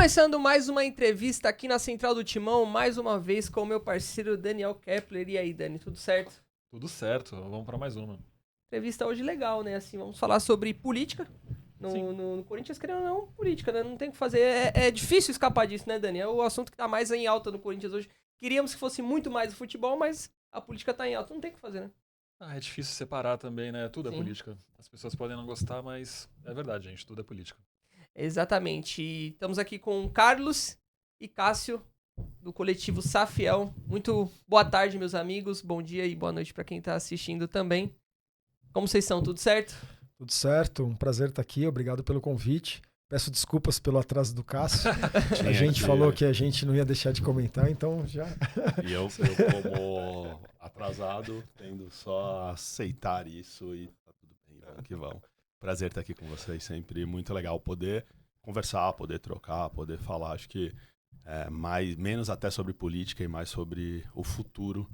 Começando mais uma entrevista aqui na Central do Timão, mais uma vez com o meu parceiro Daniel Kepler. E aí, Dani, tudo certo? Tudo certo, vamos para mais uma. Entrevista hoje legal, né? Assim, vamos falar sobre política. No Corinthians, querendo ou não, política, né? Não tem o que fazer. É difícil escapar disso, né, Dani? É o assunto que tá mais em alta no Corinthians hoje. Queríamos que fosse muito mais o futebol, mas a política tá em alta. Não tem o que fazer, né? É difícil separar também, né? Tudo é Sim. política. As pessoas podem não gostar, mas é verdade, gente, tudo é política. Exatamente. E estamos aqui com Carlos e Cássio, do coletivo Safiel. Muito boa tarde, meus amigos. Bom dia e boa noite para quem tá assistindo também. Como vocês estão? Tudo certo? Tudo certo, um prazer estar aqui, obrigado pelo convite. Peço desculpas pelo atraso do Cássio. A gente falou que a gente não ia deixar de comentar, então já... E eu como atrasado, tendo só a aceitar isso e tá tudo bem, vamos que vamos. Prazer estar aqui com vocês, sempre muito legal poder conversar, poder trocar, poder falar, acho que menos até sobre política e mais sobre o futuro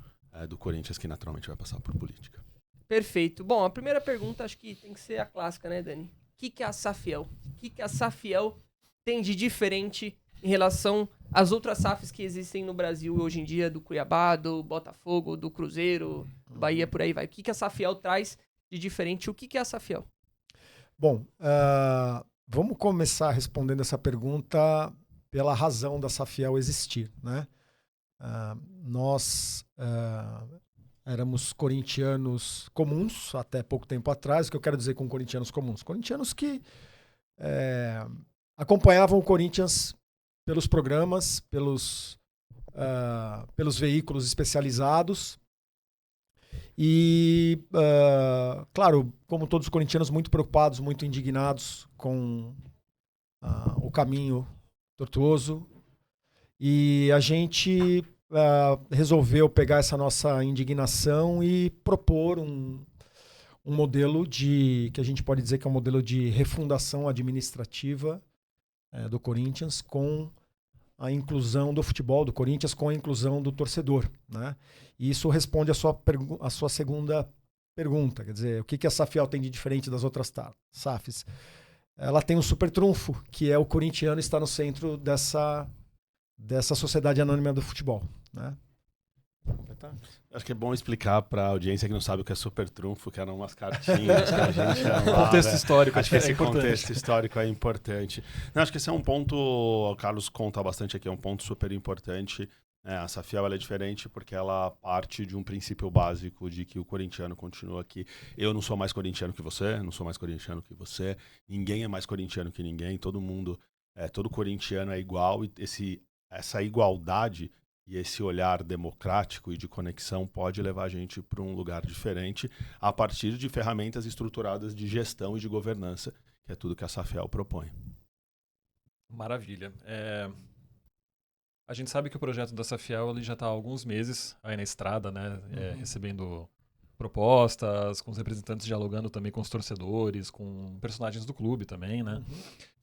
do Corinthians, que naturalmente vai passar por política. Perfeito. Bom, a primeira pergunta acho que tem que ser a clássica, né, Dani? O que é a Safiel? O que a Safiel tem de diferente em relação às outras SAFs que existem no Brasil hoje em dia, do Cuiabá, do Botafogo, do Cruzeiro, do Bahia, por aí vai? O que a Safiel traz de diferente? O que é a Safiel? Bom, vamos começar respondendo essa pergunta pela razão da Safiel existir, né? Nós éramos corintianos comuns até pouco tempo atrás. O que eu quero dizer com corintianos comuns? Corintianos que acompanhavam o Corinthians pelos programas, pelos veículos especializados. E, claro, como todos os corintianos, muito preocupados, muito indignados com o caminho tortuoso. E a gente resolveu pegar essa nossa indignação e propor um modelo que a gente pode dizer que é um modelo de refundação administrativa do Corinthians, com a inclusão do futebol do Corinthians, com a inclusão do torcedor, né? E isso responde a sua segunda pergunta, quer dizer, o que a Safiel tem de diferente das outras SAFs? Ela tem um super trunfo, que é o corintiano estar no centro dessa sociedade anônima do futebol, né? Acho que é bom explicar para a audiência que não sabe o que é super trunfo, que eram umas cartinhas que a gente amava. Contexto histórico, acho que esse importante. Contexto histórico é importante. Não, acho que esse é um ponto, o Carlos conta bastante aqui, é um ponto super importante. A Safiel ela é diferente porque ela parte de um princípio básico de que o corintiano continua aqui. Eu não sou mais corintiano que você, não sou mais corintiano que você, ninguém é mais corintiano que ninguém, todo mundo, todo corintiano é igual, e essa igualdade e esse olhar democrático e de conexão pode levar a gente para um lugar diferente a partir de ferramentas estruturadas de gestão e de governança, que é tudo que a Safiel propõe. Maravilha. A gente sabe que o projeto da Safiel ele já está há alguns meses aí na estrada, né? Recebendo propostas, com os representantes dialogando também com os torcedores, com personagens do clube também, né?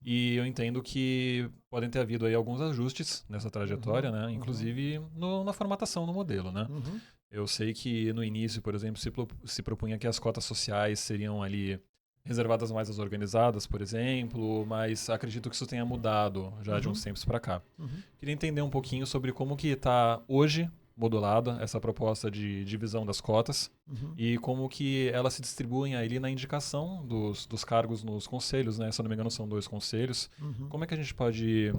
E eu entendo que podem ter havido aí alguns ajustes nessa trajetória, né? Inclusive na formatação do modelo, né? Eu sei que no início, por exemplo, se propunha que as cotas sociais seriam ali reservadas mais às organizadas, por exemplo, mas acredito que isso tenha mudado já de uns tempos para cá. Queria entender um pouquinho sobre como que está hoje modulada essa proposta de divisão das cotas e como que elas se distribuem ali na indicação dos cargos nos conselhos, né? Se eu não me engano, são 2 conselhos. Como é que a gente pode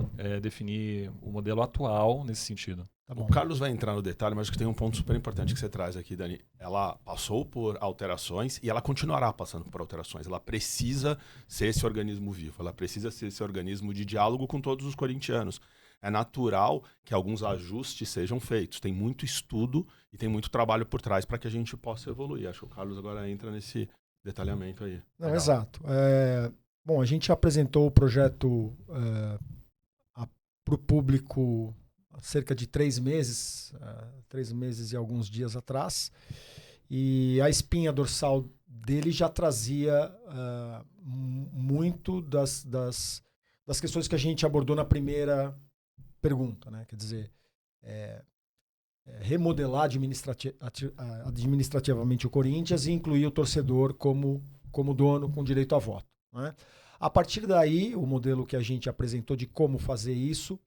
definir o modelo atual nesse sentido? Tá bom. O Carlos vai entrar no detalhe, mas acho que tem um ponto super importante que você traz aqui, Dani. Ela passou por alterações e ela continuará passando por alterações. Ela precisa ser esse organismo vivo, ela precisa ser esse organismo de diálogo com todos os corintianos. É natural que alguns ajustes sejam feitos. Tem muito estudo e tem muito trabalho por trás para que a gente possa evoluir. Acho que o Carlos agora entra nesse detalhamento aí. Não, exato. Bom, a gente apresentou o projeto para o público há cerca de 3 meses, 3 meses e alguns dias atrás. E a espinha dorsal dele já trazia muito das questões que a gente abordou na primeira pergunta, né? Quer dizer, remodelar administrativamente o Corinthians e incluir o torcedor como dono com direito a voto, né? A partir daí, o modelo que a gente apresentou de como fazer isso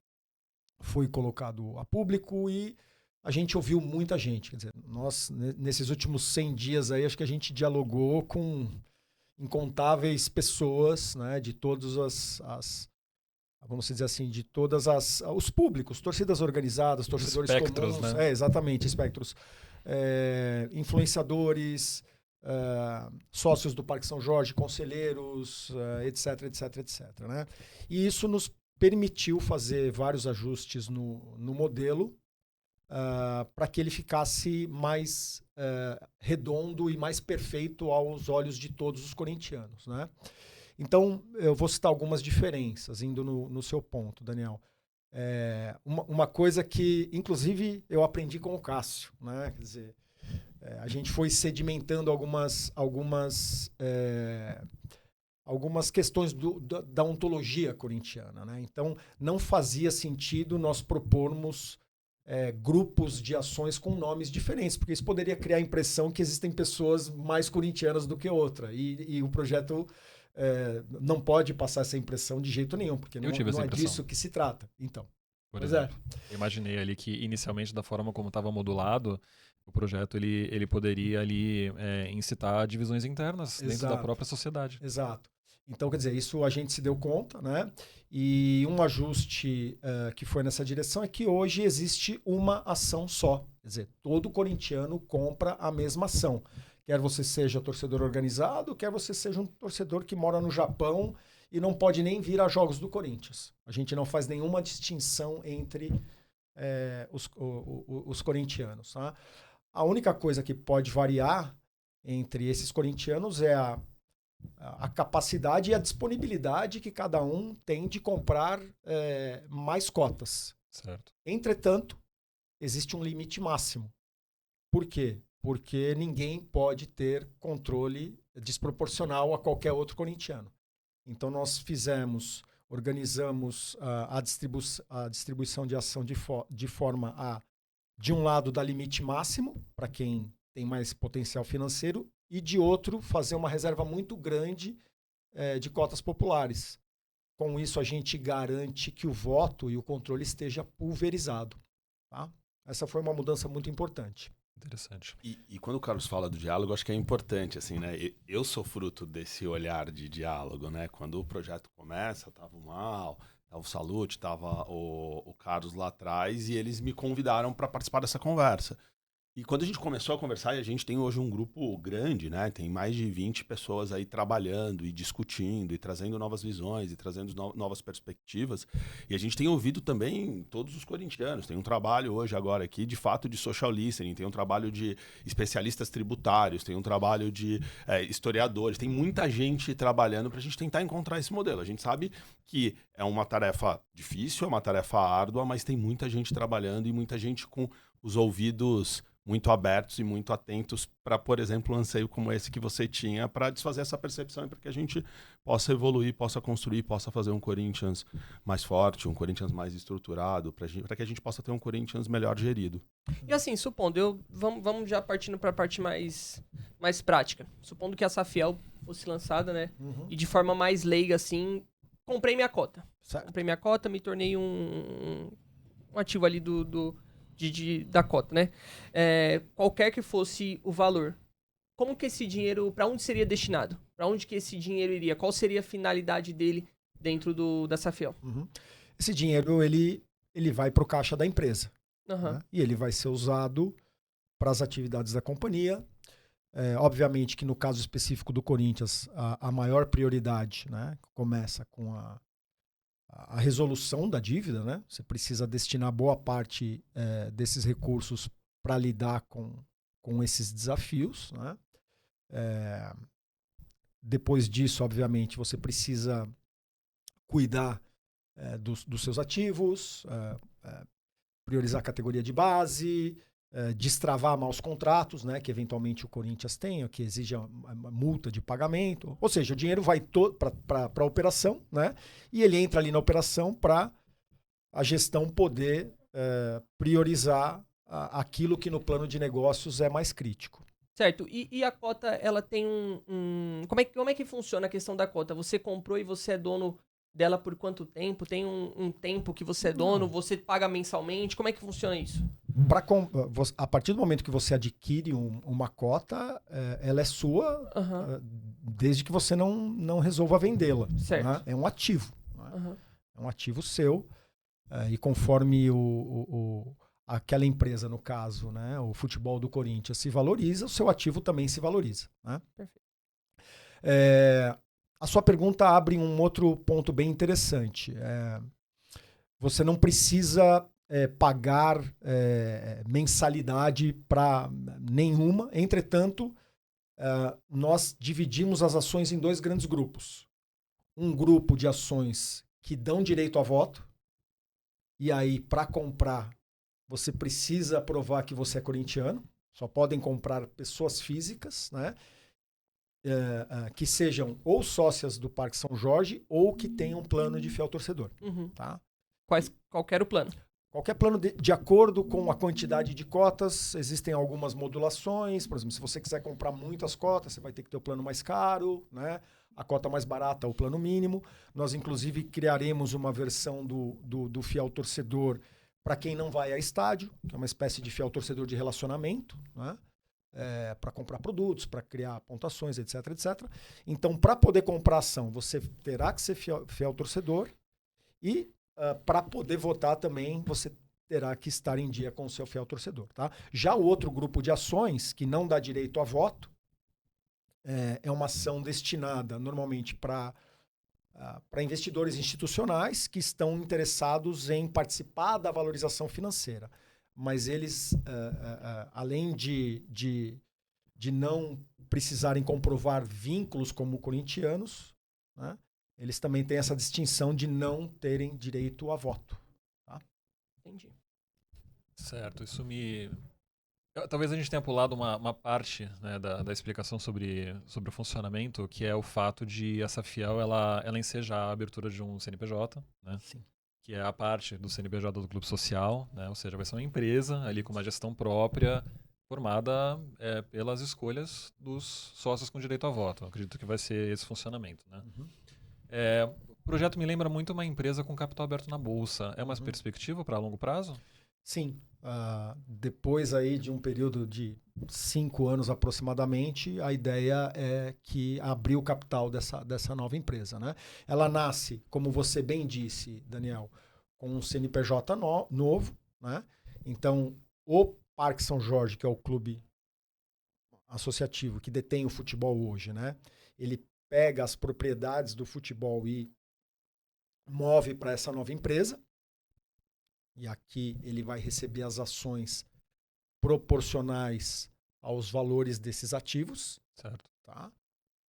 foi colocado a público e a gente ouviu muita gente. Quer dizer, nós, nesses últimos 100 dias aí, acho que a gente dialogou com incontáveis pessoas, né, de todas vamos dizer assim, de todas os públicos, torcidas organizadas, torcedores espectros, comuns, né? Exatamente, espectros, influenciadores, sócios do Parque São Jorge, conselheiros, etc, né? E isso nos permitiu fazer vários ajustes no modelo para que ele ficasse mais redondo e mais perfeito aos olhos de todos os corintianos, né? Então, eu vou citar algumas diferenças, indo no seu ponto, Daniel. Uma coisa que, inclusive, eu aprendi com o Cássio, né? Quer dizer, a gente foi sedimentando algumas questões da ontologia corintiana, né? Então, não fazia sentido nós propormos grupos de ações com nomes diferentes, porque isso poderia criar a impressão que existem pessoas mais corintianas do que outra. E o projeto não pode passar essa impressão de jeito nenhum, porque não é disso que se trata. Então, por exemplo, eu imaginei ali que inicialmente, da forma como estava modulado, o projeto ele poderia ali incitar divisões internas dentro da própria sociedade. Exato. Então, quer dizer, isso a gente se deu conta, né? E um ajuste que foi nessa direção é que hoje existe uma ação só. Quer dizer, todo corintiano compra a mesma ação. Quer você seja torcedor organizado, quer você seja um torcedor que mora no Japão e não pode nem vir a jogos do Corinthians. A gente não faz nenhuma distinção entre os corintianos. Tá? A única coisa que pode variar entre esses corintianos é a capacidade e a disponibilidade que cada um tem de comprar mais cotas. Certo. Entretanto, existe um limite máximo. Por quê? Porque ninguém pode ter controle desproporcional a qualquer outro corintiano. Então nós organizamos a distribuição de ação de forma a, de um lado, dar limite máximo para quem tem mais potencial financeiro e, de outro, fazer uma reserva muito grande de cotas populares. Com isso, a gente garante que o voto e o controle esteja pulverizado. Tá? Essa foi uma mudança muito importante. Interessante. E quando o Carlos fala do diálogo, acho que é importante, assim, né? Eu sou fruto desse olhar de diálogo, né? Quando o projeto começa, tava o Mal, tava o Salute, tava o Carlos lá atrás, e eles me convidaram para participar dessa conversa. E quando a gente começou a conversar, e a gente tem hoje um grupo grande, né? Tem mais de 20 pessoas aí trabalhando e discutindo e trazendo novas visões e trazendo novas perspectivas. E a gente tem ouvido também todos os corintianos. Tem um trabalho hoje agora aqui, de fato, de social listening, tem um trabalho de especialistas tributários, tem um trabalho de historiadores. Tem muita gente trabalhando para a gente tentar encontrar esse modelo. A gente sabe que é uma tarefa difícil, é uma tarefa árdua, mas tem muita gente trabalhando e muita gente com os ouvidos muito abertos e muito atentos para, por exemplo, um anseio como esse que você tinha, para desfazer essa percepção e para que a gente possa evoluir, possa construir, possa fazer um Corinthians mais forte, um Corinthians mais estruturado, para que a gente possa ter um Corinthians melhor gerido. E assim, supondo, vamos já partindo para a parte mais prática. Supondo que a Safiel fosse lançada, né? Uhum. E de forma mais leiga, assim, comprei minha cota. Certo. Comprei minha cota, me tornei um ativo ali da cota, né? Qualquer que fosse o valor, como que esse dinheiro, para onde seria destinado? Para onde que esse dinheiro iria? Qual seria a finalidade dele dentro da Safiel? Uhum. Esse dinheiro, ele vai para o caixa da empresa. Uhum. Né? E ele vai ser usado para as atividades da companhia. Obviamente que no caso específico do Corinthians, a maior prioridade, né, começa com a resolução da dívida, né? Você precisa destinar boa parte desses recursos para lidar com esses desafios, né? Depois disso, obviamente, você precisa cuidar dos seus ativos, priorizar a categoria de base, destravar maus contratos, né, que eventualmente o Corinthians tenha, que exige uma multa de pagamento. Ou seja, o dinheiro vai para a operação, né, e ele entra ali na operação para a gestão poder priorizar aquilo que no plano de negócios é mais crítico. Certo. E a cota, ela tem Como é que funciona a questão da cota? Você comprou e você é dono dela por quanto tempo? Tem um tempo que você é dono? Você paga mensalmente? Como é que funciona isso? A partir do momento que você adquire uma cota, ela é sua, desde que você não resolva vendê-la. Certo. Né? É um ativo. Né? É um ativo seu. E conforme aquela empresa, no caso, né, o futebol do Corinthians, se valoriza, o seu ativo também se valoriza. Né? Perfeito. A sua pergunta abre um outro ponto bem interessante. Você não precisa pagar mensalidade para nenhuma. Entretanto, nós dividimos as ações em 2 grandes grupos. Um grupo de ações que dão direito a voto. E aí, para comprar, você precisa provar que você é corintiano. Só podem comprar pessoas físicas, né? Que sejam ou sócias do Parque São Jorge ou que tenham um plano de fiel torcedor. Tá? Qualquer o plano. Qualquer plano de acordo com a quantidade de cotas, existem algumas modulações. Por exemplo, se você quiser comprar muitas cotas, você vai ter que ter o plano mais caro, né? A cota mais barata, o plano mínimo. Nós, inclusive, criaremos uma versão do fiel torcedor para quem não vai a estádio, que é uma espécie de fiel torcedor de relacionamento, né? Para comprar produtos, para criar pontuações, etc, etc. Então, para poder comprar ação, você terá que ser fiel torcedor e para poder votar também, você terá que estar em dia com o seu fiel torcedor. Tá? Já o outro grupo de ações, que não dá direito a voto, é uma ação destinada normalmente para investidores institucionais que estão interessados em participar da valorização financeira. Mas eles, além de não precisarem comprovar vínculos como corintianos, né, eles também têm essa distinção de não terem direito a voto. Tá? Entendi. Certo, isso me... Talvez a gente tenha pulado uma parte, né, da explicação sobre o funcionamento, que é o fato de essa fiel ela ensejar a abertura de um CNPJ, né? Sim. Que é a parte do CNPJ do clube social, né? Ou seja, vai ser uma empresa ali com uma gestão própria, formada pelas escolhas dos sócios com direito a voto. Eu acredito que vai ser esse funcionamento, né? O projeto me lembra muito uma empresa com capital aberto na bolsa. É uma perspectiva para longo prazo? Sim. Depois aí de um período de 5 anos aproximadamente, a ideia é que abrir o capital dessa nova empresa. Né? Ela nasce, como você bem disse, Daniel, com um CNPJ novo. Né? Então, o Parque São Jorge, que é o clube associativo que detém o futebol hoje, né? Ele pega as propriedades do futebol e move para essa nova empresa. E aqui ele vai receber as ações proporcionais aos valores desses ativos. Certo. Tá?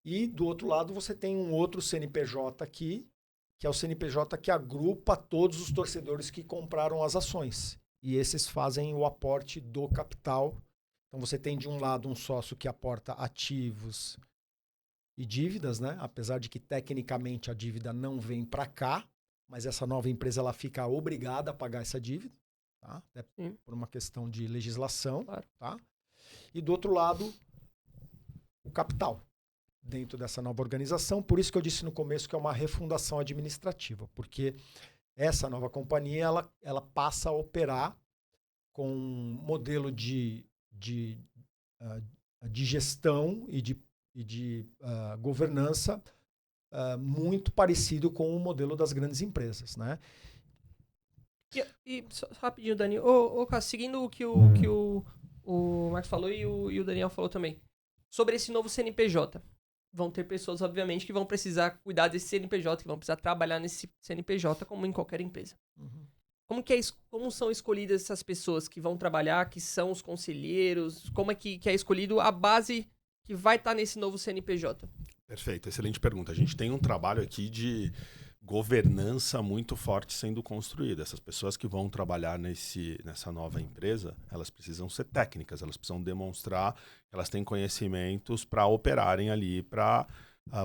E do outro lado você tem um outro CNPJ aqui, que é o CNPJ que agrupa todos os torcedores que compraram as ações. E esses fazem o aporte do capital. Então você tem de um lado um sócio que aporta ativos e dívidas, né? Apesar de que tecnicamente a dívida não vem para cá, mas essa nova empresa ela fica obrigada a pagar essa dívida, tá? Até por uma questão de legislação. Claro. Tá? E do outro lado, o capital dentro dessa nova organização. Por isso que eu disse no começo que é uma refundação administrativa, porque essa nova companhia ela passa a operar com um modelo de gestão e de governança muito parecido com o modelo das grandes empresas, né? E só rapidinho, Dani. Cássio, seguindo o que o Marcos falou e o Daniel falou também. Sobre esse novo CNPJ. Vão ter pessoas, obviamente, que vão precisar cuidar desse CNPJ, que vão precisar trabalhar nesse CNPJ como em qualquer empresa. Como são escolhidas essas pessoas que vão trabalhar, que são os conselheiros? Como é que é escolhido a base que vai estar nesse novo CNPJ? Perfeito, excelente pergunta. A gente tem um trabalho aqui de governança muito forte sendo construída. Essas pessoas que vão trabalhar nessa nova empresa, elas precisam ser técnicas, elas precisam demonstrar que elas têm conhecimentos para operarem ali, para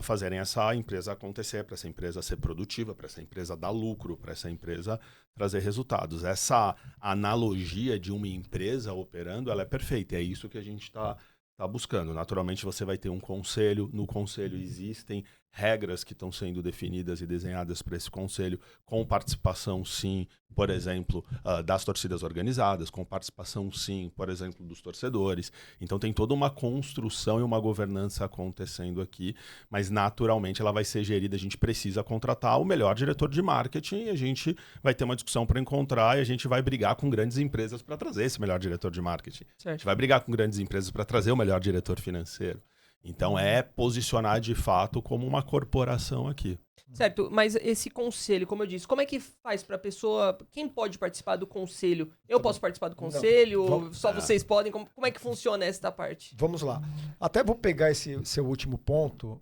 fazerem essa empresa acontecer, para essa empresa ser produtiva, para essa empresa dar lucro, para essa empresa trazer resultados. Essa analogia de uma empresa operando, ela é perfeita. É isso que a gente está está buscando. Naturalmente, você vai ter um conselho. No conselho existem regras que estão sendo definidas e desenhadas para esse conselho, com participação, sim, por exemplo, das torcidas organizadas, com participação, sim, por exemplo, dos torcedores. Então, tem toda uma construção e uma governança acontecendo aqui, mas, naturalmente, ela vai ser gerida. A gente precisa contratar o melhor diretor de marketing e a gente vai ter uma discussão para encontrar e a gente vai brigar com grandes empresas para trazer esse melhor diretor de marketing. Certo. A gente vai brigar com grandes empresas para trazer o melhor diretor financeiro. Então, é posicionar de fato como uma corporação aqui. Certo, mas esse conselho, como eu disse, como é que faz pra pessoa... Quem pode participar do conselho? Eu posso participar do conselho? Não. Só vocês podem? Como é que funciona essa parte? Vamos lá. Até vou pegar esse seu último ponto.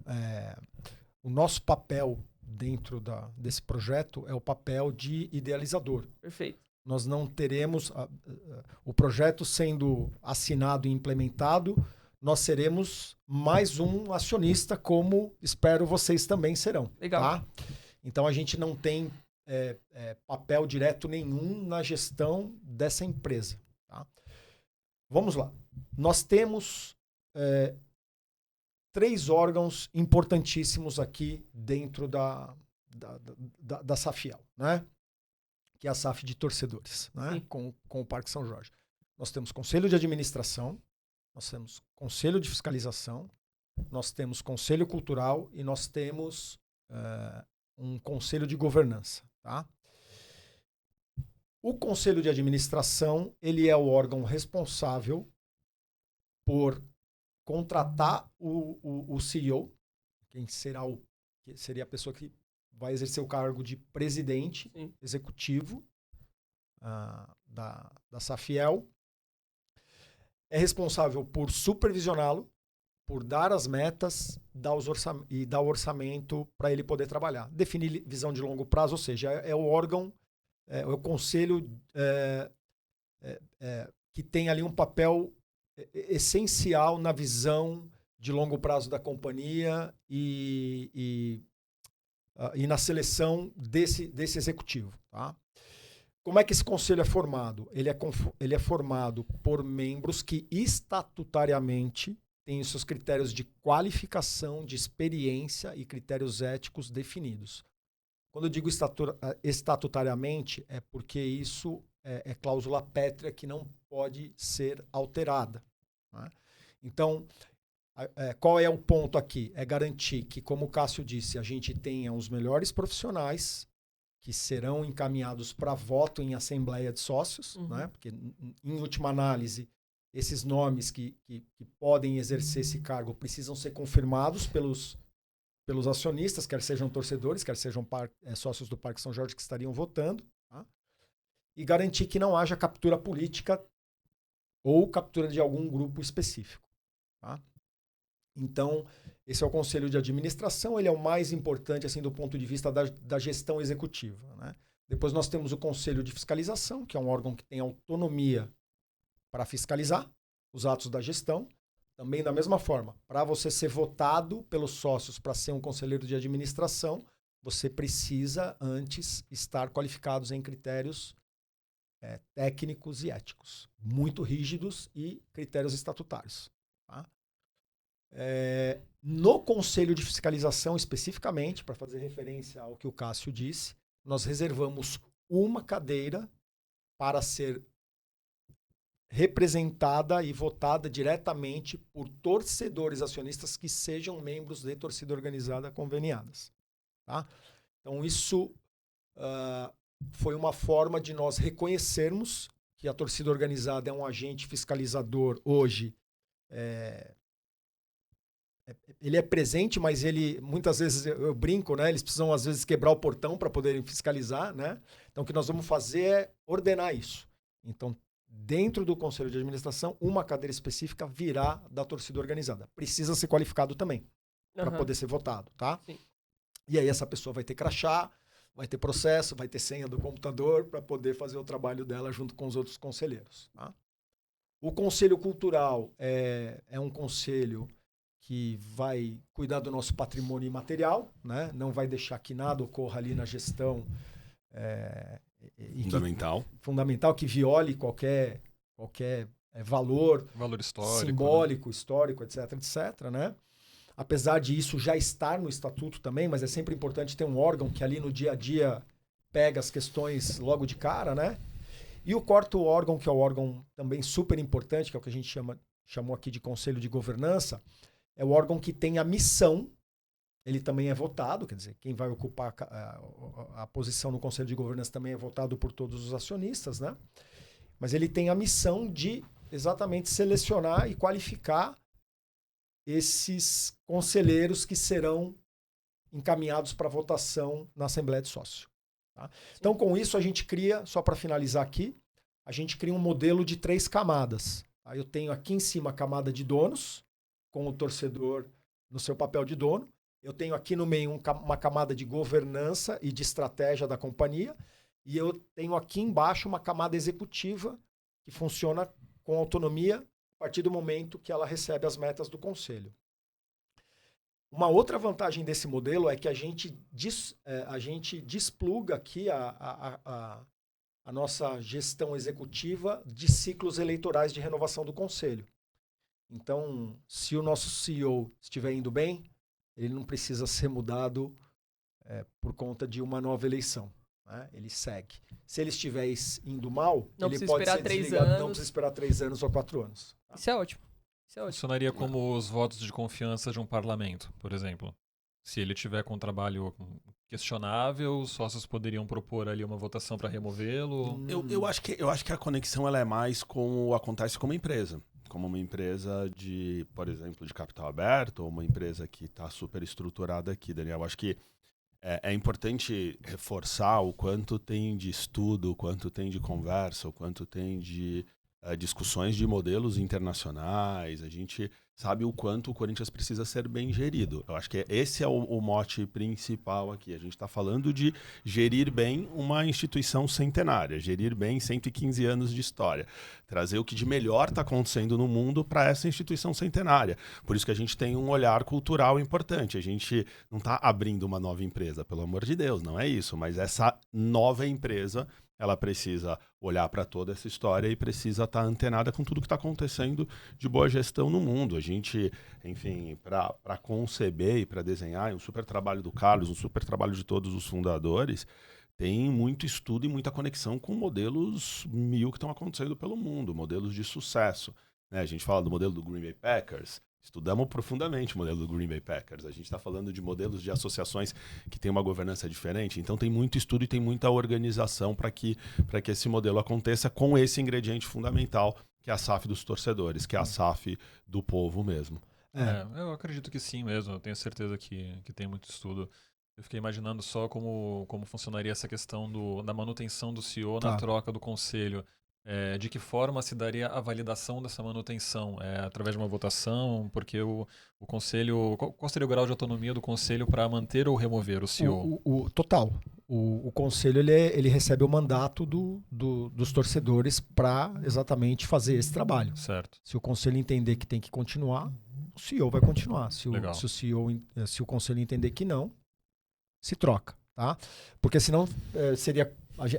O nosso papel dentro desse projeto é o papel de idealizador. Perfeito. Nós não teremos o projeto sendo assinado e implementado, nós seremos mais um acionista, como espero vocês também serão. Legal. Tá? Então a gente não tem papel direto nenhum na gestão dessa empresa. Tá? Vamos lá. Nós temos 3 órgãos importantíssimos aqui dentro da Safiel, né? Que é a SAF de torcedores, né? Com o Parque São Jorge. Nós temos conselho de administração, nós temos conselho de fiscalização, nós temos conselho cultural e nós temos um conselho de governança. Tá? O conselho de administração, ele é o órgão responsável por contratar o CEO, que seria a pessoa que vai exercer o cargo de presidente executivo da Safiel. É responsável por supervisioná-lo, por dar as metas e dar o orçamento para ele poder trabalhar. Definir visão de longo prazo, ou seja, é o órgão, é o conselho que tem ali um papel essencial na visão de longo prazo da companhia e na seleção desse executivo. Tá? Como é que esse conselho é formado? Ele é formado por membros que estatutariamente têm os seus critérios de qualificação, de experiência e critérios éticos definidos. Quando eu digo estatutariamente, é porque isso é cláusula pétrea que não pode ser alterada. Né? Então, qual é o ponto aqui? É garantir que, como o Cássio disse, a gente tenha os melhores profissionais que serão encaminhados para voto em assembleia de sócios, né? Porque, em última análise, esses nomes que podem exercer esse cargo precisam ser confirmados pelos acionistas, quer sejam torcedores, quer sejam sócios do Parque São Jorge que estariam votando, tá? E garantir que não haja captura política ou captura de algum grupo específico. Tá? Então, esse é o conselho de administração, ele é o mais importante assim, do ponto de vista da gestão executiva. Né? Depois nós temos o conselho de fiscalização, que é um órgão que tem autonomia para fiscalizar os atos da gestão. Também da mesma forma, para você ser votado pelos sócios para ser um conselheiro de administração, você precisa antes estar qualificados em critérios técnicos e éticos, muito rígidos e critérios estatutários. Tá? No Conselho de Fiscalização, especificamente, para fazer referência ao que o Cássio disse, nós reservamos uma cadeira para ser representada e votada diretamente por torcedores acionistas que sejam membros de torcida organizada conveniadas. Tá? Então, isso foi uma forma de nós reconhecermos que a torcida organizada é um agente fiscalizador hoje. Ele é presente, mas ele, muitas vezes, eu brinco, né? Eles precisam, às vezes, quebrar o portão para poderem fiscalizar, né? Então, o que nós vamos fazer é ordenar isso. Então, dentro do Conselho de Administração, uma cadeira específica virá da torcida organizada. Precisa ser qualificado também, para poder ser votado, tá? Sim. E aí essa pessoa vai ter crachá, vai ter processo, vai ter senha do computador para poder fazer o trabalho dela junto com os outros conselheiros. Tá? O Conselho Cultural é um conselho que vai cuidar do nosso patrimônio imaterial, né? Não vai deixar que nada ocorra ali na gestão. Fundamental. Fundamental que viole qualquer valor histórico, simbólico, histórico, etc, né? Apesar de isso já estar no estatuto também, mas é sempre importante ter um órgão que ali no dia a dia pega as questões logo de cara, né? E o quarto órgão, que é o órgão também super importante, que é o que a gente chamou aqui de Conselho de Governança, é o órgão que tem a missão, ele também é votado, quer dizer, quem vai ocupar a posição no Conselho de Governança também é votado por todos os acionistas, né? Mas ele tem a missão de exatamente selecionar e qualificar esses conselheiros que serão encaminhados para votação na Assembleia de Sócio. Tá? Então, com isso, a gente cria, só para finalizar aqui, a gente cria um modelo de 3 camadas. Tá? Eu tenho aqui em cima a camada de donos, com o torcedor no seu papel de dono. Eu tenho aqui no meio uma camada de governança e de estratégia da companhia. E eu tenho aqui embaixo uma camada executiva que funciona com autonomia a partir do momento que ela recebe as metas do conselho. Uma outra vantagem desse modelo é que a gente despluga aqui a nossa gestão executiva de ciclos eleitorais de renovação do conselho. Então, se o nosso CEO estiver indo bem, ele não precisa ser mudado por conta de uma nova eleição. Né? Ele segue. Se ele estiver indo mal, ele pode ser desligado. Não precisa esperar 3 anos ou 4 anos. Tá? Isso é ótimo. Funcionaria como os votos de confiança de um parlamento, por exemplo. Se ele tiver com um trabalho questionável, os sócios poderiam propor ali uma votação para removê-lo? Eu acho que a conexão ela é mais com acontece como empresa. Como uma empresa de, por exemplo, de capital aberto, ou uma empresa que está super estruturada aqui, Daniel. Eu acho que é importante reforçar o quanto tem de estudo, o quanto tem de conversa, o quanto tem de discussões de modelos internacionais. A gente sabe o quanto o Corinthians precisa ser bem gerido. Eu acho que esse é o mote principal aqui. A gente está falando de gerir bem uma instituição centenária, gerir bem 115 anos de história, trazer o que de melhor está acontecendo no mundo para essa instituição centenária. Por isso que a gente tem um olhar cultural importante. A gente não está abrindo uma nova empresa, pelo amor de Deus, não é isso. Mas essa nova empresa, ela precisa olhar para toda essa história e precisa estar antenada com tudo que está acontecendo de boa gestão no mundo. A gente, enfim, para conceber e para desenhar, é um super trabalho do Carlos, um super trabalho de todos os fundadores, tem muito estudo e muita conexão com modelos 1000 que estão acontecendo pelo mundo, modelos de sucesso. Né? A gente fala do modelo do Green Bay Packers. Estudamos profundamente o modelo do Green Bay Packers. A gente está falando de modelos de associações que têm uma governança diferente. Então tem muito estudo e tem muita organização para que esse modelo aconteça com esse ingrediente fundamental, que é a SAF dos torcedores, que é a SAF do povo mesmo. Eu acredito que sim mesmo. Eu tenho certeza que tem muito estudo. Eu fiquei imaginando só como funcionaria essa questão da manutenção do CEO na troca do conselho. De que forma se daria a validação dessa manutenção? Através de uma votação? Porque o conselho... Qual seria o grau de autonomia do conselho para manter ou remover o CEO? Total. O conselho ele recebe o mandato dos torcedores para exatamente fazer esse trabalho. Certo. Se o conselho entender que tem que continuar, o CEO vai continuar. Se o conselho entender que não, se troca. Tá? Porque senão seria...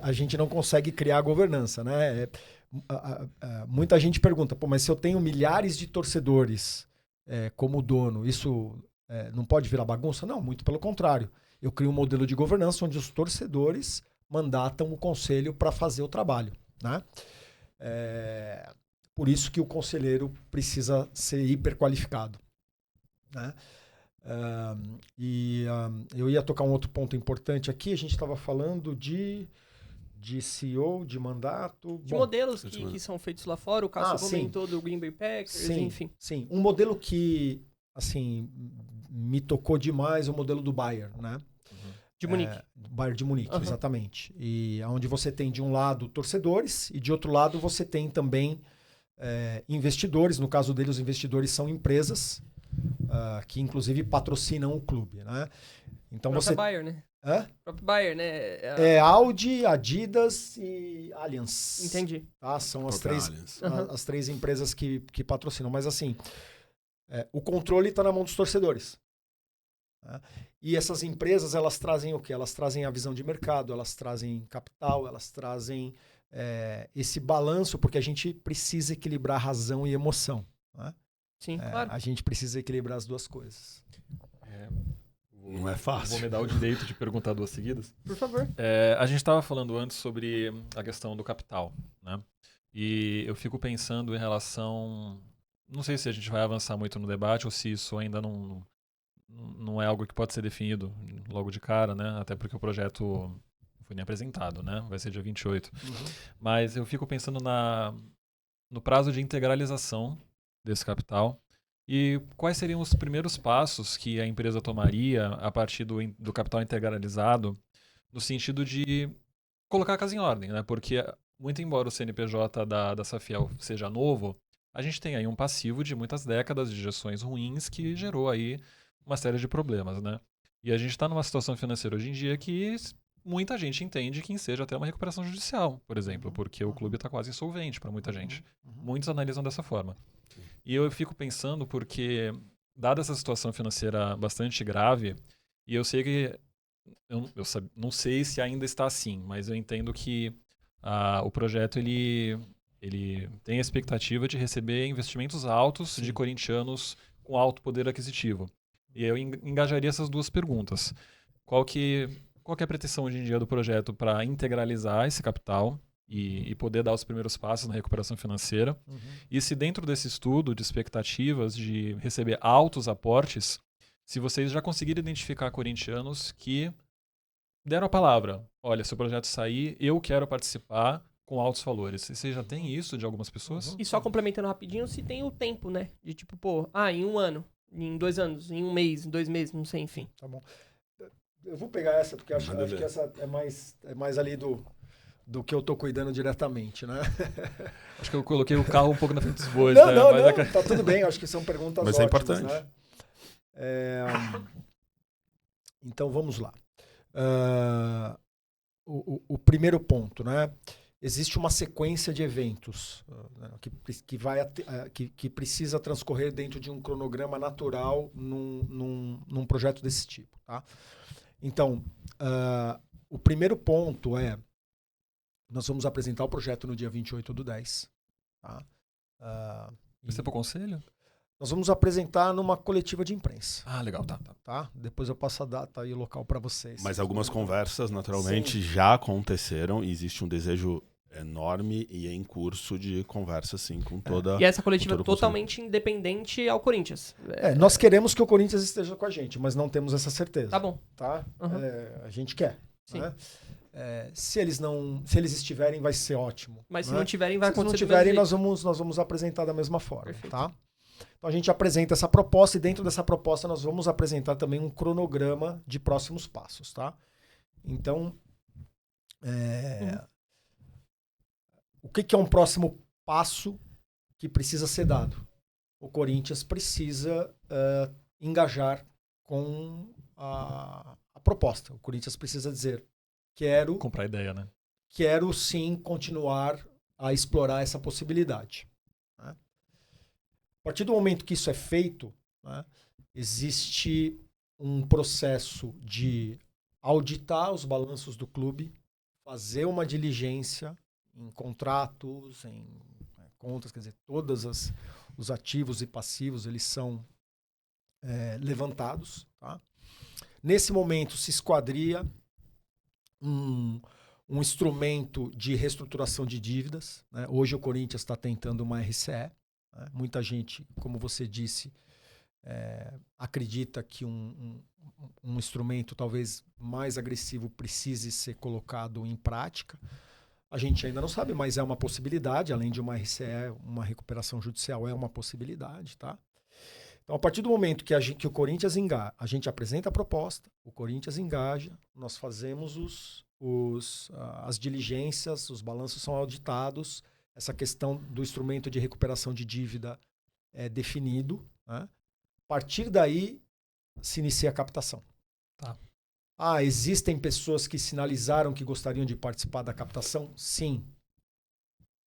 A gente não consegue criar a governança, né? Muita gente pergunta, mas se eu tenho milhares de torcedores como dono, isso não pode virar bagunça? Não, muito pelo contrário. Eu crio um modelo de governança onde os torcedores mandatam o conselho para fazer o trabalho, né? Por isso que o conselheiro precisa ser hiperqualificado, né? Eu ia tocar um outro ponto importante aqui. A gente estava falando de CEO, de mandato. De modelos que são feitos lá fora. O Cássio comentou do Green Bay Packers, enfim. Sim, um modelo que assim, me tocou demais é o modelo do Bayern, né? De Munique. Bayern de Munique, exatamente. E onde você tem de um lado torcedores e de outro lado você tem também investidores. No caso deles, os investidores são empresas que inclusive patrocinam o clube, né? Então você Bayern, né? O próprio Bayern, né? Audi, Adidas e Allianz. Entendi. Tá? São as três empresas que patrocinam. Mas assim, o controle está na mão dos torcedores. Tá? E essas empresas, elas trazem o quê? Elas trazem a visão de mercado, elas trazem capital, elas trazem esse balanço, porque a gente precisa equilibrar razão e emoção. Né? Sim, claro. A gente precisa equilibrar as duas coisas. Não é fácil. Vou me dar o direito de perguntar duas seguidas. Por favor. A gente estava falando antes sobre a questão do capital, né? E eu fico pensando em relação... Não sei se a gente vai avançar muito no debate ou se isso ainda não é algo que pode ser definido logo de cara, né? Até porque o projeto não foi nem apresentado, né? Vai ser dia 28. Mas eu fico pensando no prazo de integralização desse capital e quais seriam os primeiros passos que a empresa tomaria a partir do capital integralizado no sentido de colocar a casa em ordem, né? Porque, muito embora o CNPJ da Safiel seja novo, a gente tem aí um passivo de muitas décadas de gestões ruins que gerou aí uma série de problemas, né? E a gente está numa situação financeira hoje em dia que muita gente entende que enseja até uma recuperação judicial, por exemplo, porque o clube está quase insolvente para muita gente. Muitos analisam dessa forma. E eu fico pensando porque, dada essa situação financeira bastante grave, e eu sei que, eu não sei se ainda está assim, mas eu entendo que o projeto ele tem a expectativa de receber investimentos altos de corintianos com alto poder aquisitivo. E eu engajaria essas duas perguntas. Qual que é a pretensão hoje em dia do projeto para integralizar esse capital e poder dar os primeiros passos na recuperação financeira? E se dentro desse estudo de expectativas de receber altos aportes, se vocês já conseguiram identificar corintianos que deram a palavra, olha, se o projeto sair, eu quero participar com altos valores. E você já tem isso de algumas pessoas? E só complementando rapidinho, se tem o tempo, né? De tipo, em 1 ano, em 2 anos, em 1 mês, em 2 meses, não sei, enfim. Tá bom. Eu vou pegar essa, porque acho que essa é mais ali do que eu tô cuidando diretamente, né? Acho que eu coloquei o carro um pouco na frente dos bois. Não, né? não, tá tudo bem. Acho que são perguntas Mas ótimas, é importante. né? Então, vamos lá. O primeiro ponto, né? Existe uma sequência de eventos que precisa transcorrer dentro de um cronograma natural num projeto desse tipo. Tá? Então, o primeiro ponto nós vamos apresentar o projeto no dia 28/10. Tá? Vai ser para o conselho? Nós vamos apresentar numa coletiva de imprensa. Ah, legal, tá. Depois eu passo a data e o local para vocês. Mas algumas conversas, naturalmente, já aconteceram e existe um desejo enorme e em curso de conversa, sim, com toda... E essa coletiva é totalmente independente ao Corinthians. Nós queremos que o Corinthians esteja com a gente, mas não temos essa certeza. Tá bom. Tá? Uhum. A gente quer. Sim. Né? Se eles estiverem, vai ser ótimo. Mas se né? não tiverem, vai acontecer Se não do mesmo tiverem, jeito. nós vamos apresentar da mesma forma. Perfeito. Tá? Então a gente apresenta essa proposta e dentro dessa proposta nós vamos apresentar também um cronograma de próximos passos. Tá? Então, o que é um próximo passo que precisa ser dado? O Corinthians precisa engajar com a proposta. O Corinthians precisa dizer, comprar ideia, né? Quero sim continuar a explorar essa possibilidade. Né? A partir do momento que isso é feito, né, existe um processo de auditar os balanços do clube, fazer uma diligência em contratos, em contas, quer dizer, todos os ativos e passivos eles são levantados. Tá? Nesse momento se esquadria um instrumento de reestruturação de dívidas. Né? Hoje o Corinthians está tentando uma RCE. Né? Muita gente, como você disse, acredita que um instrumento talvez mais agressivo precise ser colocado em prática. A gente ainda não sabe, mas é uma possibilidade. Além de uma RCE, uma recuperação judicial é uma possibilidade. Tá? Então, a partir do momento que o Corinthians engaja, a gente apresenta a proposta, o Corinthians engaja, nós fazemos as diligências, os balanços são auditados, essa questão do instrumento de recuperação de dívida é definido. Né? A partir daí, se inicia a captação. Tá. Existem pessoas que sinalizaram que gostariam de participar da captação? Sim.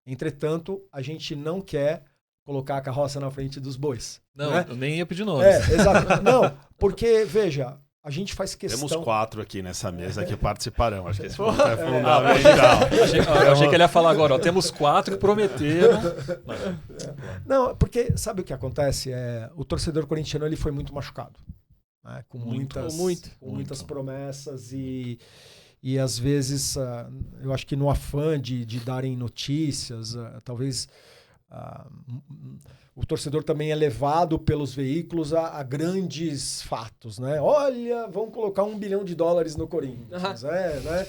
Entretanto, a gente não quer colocar a carroça na frente dos bois. Não, né? eu nem ia pedir nomes. Exato. Não, porque, veja, a gente faz questão... Temos 4 aqui nessa mesa que participarão. Acho que esse ponto é fundamental. Eu achei que ele ia falar agora, ó, temos 4 que prometeram. Não, porque sabe o que acontece? O torcedor corintiano ele foi muito machucado. Né? Com muitas promessas e às vezes eu acho que no afã de darem notícias, talvez o torcedor também é levado pelos veículos a grandes fatos, né? Olha, vão colocar $1 bilhão no Corinthians, né?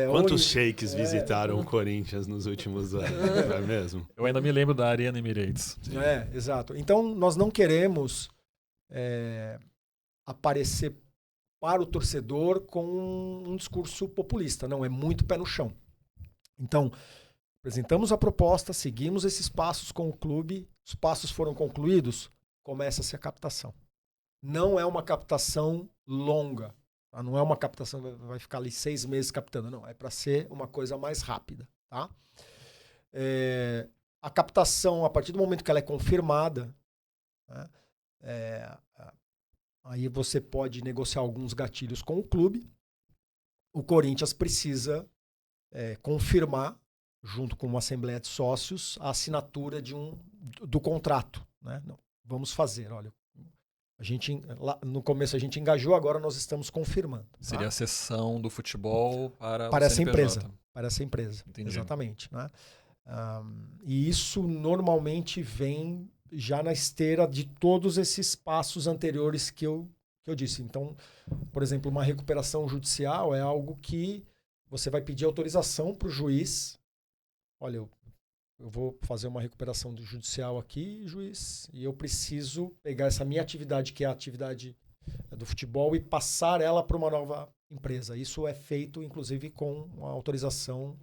Quantos sheiks visitaram o Corinthians nos últimos anos, não é mesmo? Eu ainda me lembro da Arena Emirates. Exato. Então, nós não queremos aparecer para o torcedor com um discurso populista. Não, é muito pé no chão. Então, apresentamos a proposta, seguimos esses passos com o clube, os passos foram concluídos, começa-se a captação. Não é uma captação longa, tá? Não é uma captação que vai ficar ali 6 meses captando, não. É para ser uma coisa mais rápida. Tá? A captação, a partir do momento que ela é confirmada, né, aí você pode negociar alguns gatilhos com o clube. O Corinthians precisa confirmar, junto com uma assembleia de sócios, a assinatura do contrato. Né? Não, vamos fazer, olha. Lá no começo a gente engajou, agora nós estamos confirmando. Tá? Seria a cessão do futebol para essa CNPJ. empresa. Para essa empresa. Entendi. Exatamente. Né? E isso normalmente vem já na esteira de todos esses passos anteriores que eu disse. Então, por exemplo, uma recuperação judicial é algo que você vai pedir autorização para o juiz. Olha, eu vou fazer uma recuperação judicial aqui, juiz, e eu preciso pegar essa minha atividade, que é a atividade do futebol, e passar ela para uma nova empresa. Isso é feito, inclusive, com a autorização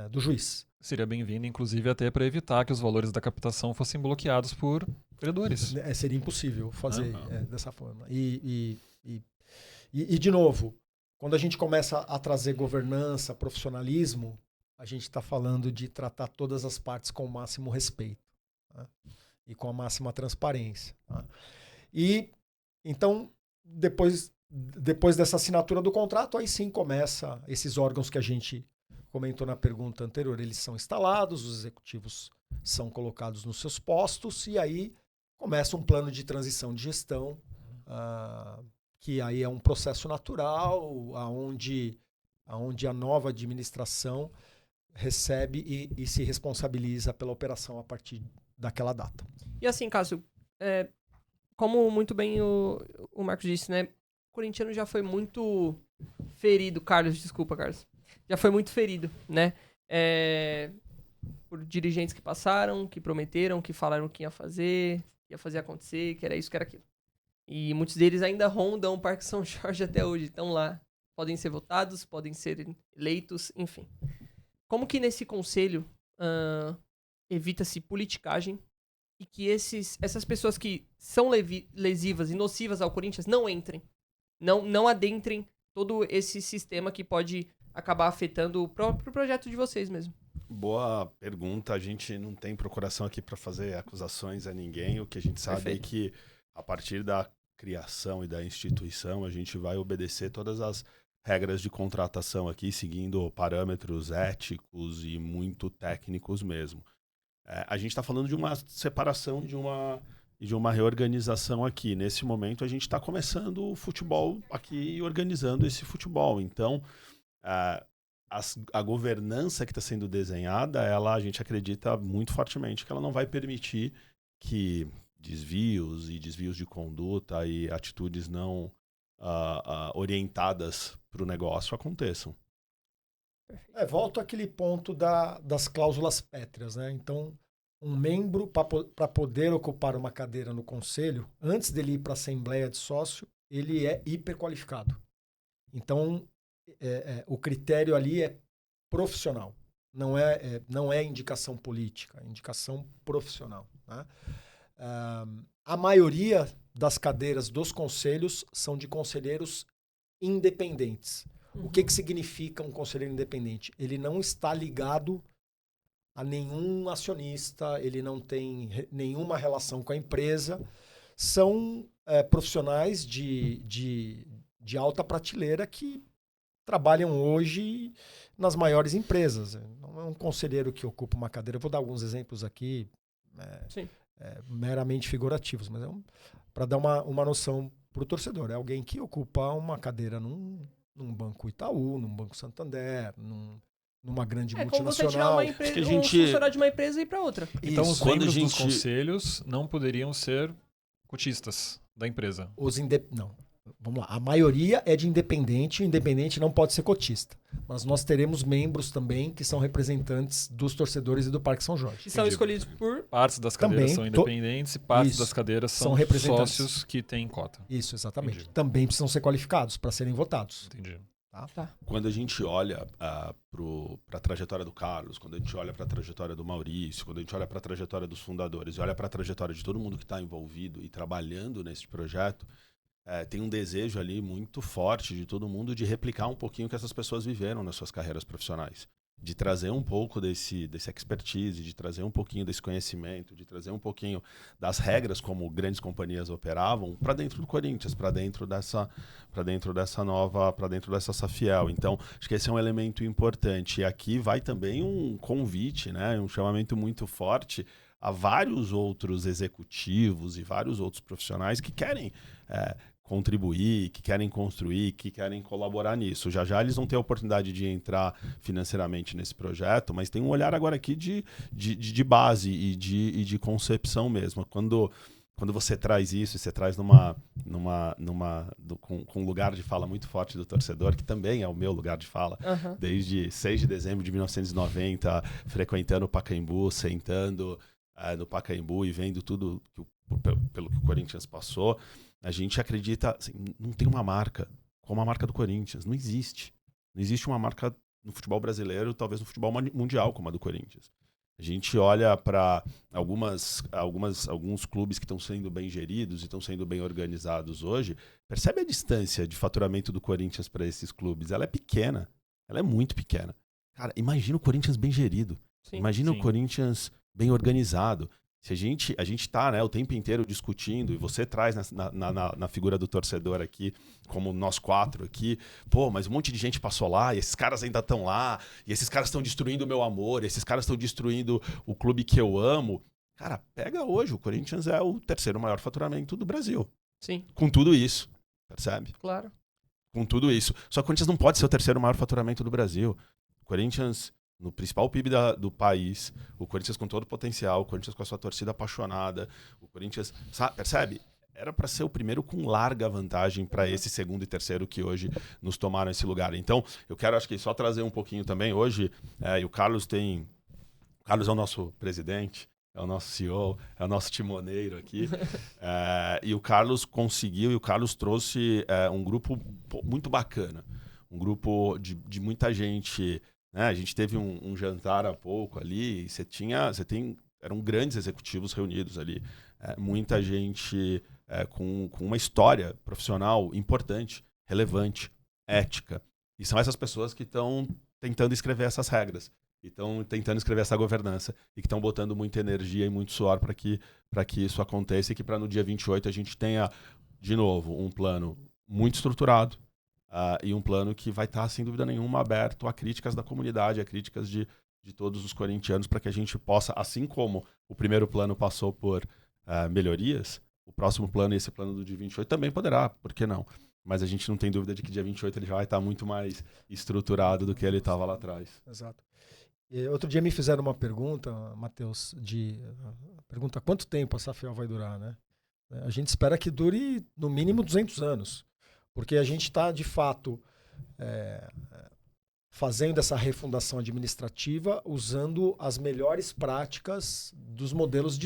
do juiz. Seria bem-vindo, inclusive, até para evitar que os valores da captação fossem bloqueados por credores. Seria impossível fazer dessa forma. E, de novo, quando a gente começa a trazer governança, profissionalismo, a gente está falando de tratar todas as partes com o máximo respeito, né? E com a máxima transparência. Tá? E então, depois dessa assinatura do contrato, aí sim começa esses órgãos que a gente comentou na pergunta anterior. Eles são instalados, os executivos são colocados nos seus postos e aí começa um plano de transição de gestão, que aí é um processo natural, onde a nova administração recebe e se responsabiliza pela operação a partir daquela data. E assim, Cássio, como muito bem o Marcos disse, né? O corintiano já foi muito ferido, desculpa, Carlos. Já foi muito ferido, né? Por dirigentes que passaram, que prometeram, que falaram que ia fazer acontecer, que era isso, que era aquilo. E muitos deles ainda rondam o Parque São Jorge até hoje, estão lá. Podem ser votados, podem ser eleitos, enfim. Como que nesse conselho evita-se politicagem e que essas pessoas que são lesivas e nocivas ao Corinthians não entrem, não adentrem todo esse sistema que pode acabar afetando o próprio projeto de vocês mesmo? Boa pergunta. A gente não tem procuração aqui para fazer acusações a ninguém. O que a gente sabe é que a partir da criação e da instituição a gente vai obedecer todas as regras de contratação aqui, seguindo parâmetros éticos e muito técnicos mesmo. A gente está falando de uma separação e de uma reorganização aqui. Nesse momento, a gente está começando o futebol aqui e organizando esse futebol. Então, a governança que está sendo desenhada, a gente acredita muito fortemente que ela não vai permitir que desvios de conduta e atitudes não orientadas para o negócio aconteçam. Volto àquele ponto das cláusulas pétreas, né? Então, um membro, para poder ocupar uma cadeira no conselho, antes dele ir para a assembleia de sócio, ele é hiperqualificado. Então, o critério ali é profissional, não é indicação política, é indicação profissional. Né? A maioria das cadeiras dos conselhos são de conselheiros independentes. Uhum. O que significa um conselheiro independente? Ele não está ligado a nenhum acionista, ele não tem nenhuma relação com a empresa. São profissionais de alta prateleira que trabalham hoje nas maiores empresas. Não é um conselheiro que ocupa uma cadeira. Eu vou dar alguns exemplos aqui, meramente figurativos, mas para dar uma noção para o torcedor. É alguém que ocupa uma cadeira num Banco Itaú, num Banco Santander, numa grande Como multinacional. você tirar uma empresa, que a gente- um funcionário de uma empresa e ir pra outra. Então Isso. os Quando membros a dos gente- conselhos não poderiam ser cotistas da empresa. Não. Vamos lá. A maioria é de independente. O independente não pode ser cotista. Mas nós teremos membros também que são representantes dos torcedores e do Parque São Jorge. Que são Entendi. escolhidos por... Partes das cadeiras Também, são independentes e partes Isso. das cadeiras São são representantes. sócios que têm cota. Isso, exatamente. Entendi. Também precisam ser qualificados para serem votados. Entendi. Quando a gente olha para a trajetória do Carlos, quando a gente olha para a trajetória do Maurício, quando a gente olha para a trajetória dos fundadores e olha para a trajetória de todo mundo que está envolvido e trabalhando nesse projeto, tem um desejo ali muito forte de todo mundo de replicar um pouquinho o que essas pessoas viveram nas suas carreiras profissionais. De trazer um pouco desse expertise, de trazer um pouquinho desse conhecimento, de trazer um pouquinho das regras como grandes companhias operavam para dentro do Corinthians, para dentro dessa Safiel. Então, acho que esse é um elemento importante. E aqui vai também um convite, né, um chamamento muito forte a vários outros executivos e vários outros profissionais que querem contribuir, que querem construir, que querem colaborar nisso. Já eles vão ter a oportunidade de entrar financeiramente nesse projeto, mas tem um olhar agora aqui de base e de concepção mesmo. Quando você traz isso, você traz com um lugar de fala muito forte do torcedor, que também é o meu lugar de fala, desde 6 de dezembro de 1990, frequentando o Pacaembu, sentando no Pacaembu e vendo tudo pelo que o Corinthians passou, a gente acredita, assim, não tem uma marca como a marca do Corinthians, não existe. Não existe uma marca no futebol brasileiro, talvez no futebol mundial como a do Corinthians. A gente olha para alguns clubes que estão sendo bem geridos e estão sendo bem organizados hoje, percebe a distância de faturamento do Corinthians para esses clubes. Ela é pequena, ela é muito pequena. Cara, imagina o Corinthians bem gerido. Imagina o Corinthians bem organizado. Se a gente está, né, o tempo inteiro discutindo, e você traz na figura do torcedor aqui, como nós 4 aqui, mas um monte de gente passou lá, e esses caras ainda estão lá, e esses caras estão destruindo o meu amor, e esses caras estão destruindo o clube que eu amo. Cara, pega hoje, o Corinthians é o 3º maior faturamento do Brasil. Sim. Com tudo isso, percebe? Claro. Com tudo isso. Só que o Corinthians não pode ser o 3º maior faturamento do Brasil. O Corinthians, no principal PIB do país, o Corinthians com todo o potencial, o Corinthians com a sua torcida apaixonada, o Corinthians, percebe? Era para ser o primeiro com larga vantagem para esse 2º e 3º que hoje nos tomaram esse lugar. Então, eu quero, acho que só trazer um pouquinho também hoje, e o Carlos é o nosso presidente, é o nosso CEO, é o nosso timoneiro aqui, e o Carlos conseguiu, e o Carlos trouxe um grupo muito bacana, um grupo de muita gente. A gente teve um jantar há pouco ali, e eram grandes executivos reunidos ali, muita gente com uma história profissional importante, relevante, ética. E são essas pessoas que estão tentando escrever essas regras, que estão tentando escrever essa governança e que estão botando muita energia e muito suor para que isso aconteça e que para no dia 28 a gente tenha, de novo, um plano muito estruturado, e um plano que vai estar, sem dúvida nenhuma, aberto a críticas da comunidade, a críticas de todos os corintianos, para que a gente possa, assim como o primeiro plano passou por melhorias, o próximo plano e esse plano do dia 28 também poderá, por que não? Mas a gente não tem dúvida de que dia 28 ele já vai estar muito mais estruturado do que ele estava lá atrás. Exato. E outro dia me fizeram uma pergunta, Matheus, pergunta quanto tempo a Safiel vai durar, né? A gente espera que dure no mínimo 200 anos. Porque a gente está, de fato, fazendo essa refundação administrativa usando as melhores práticas dos modelos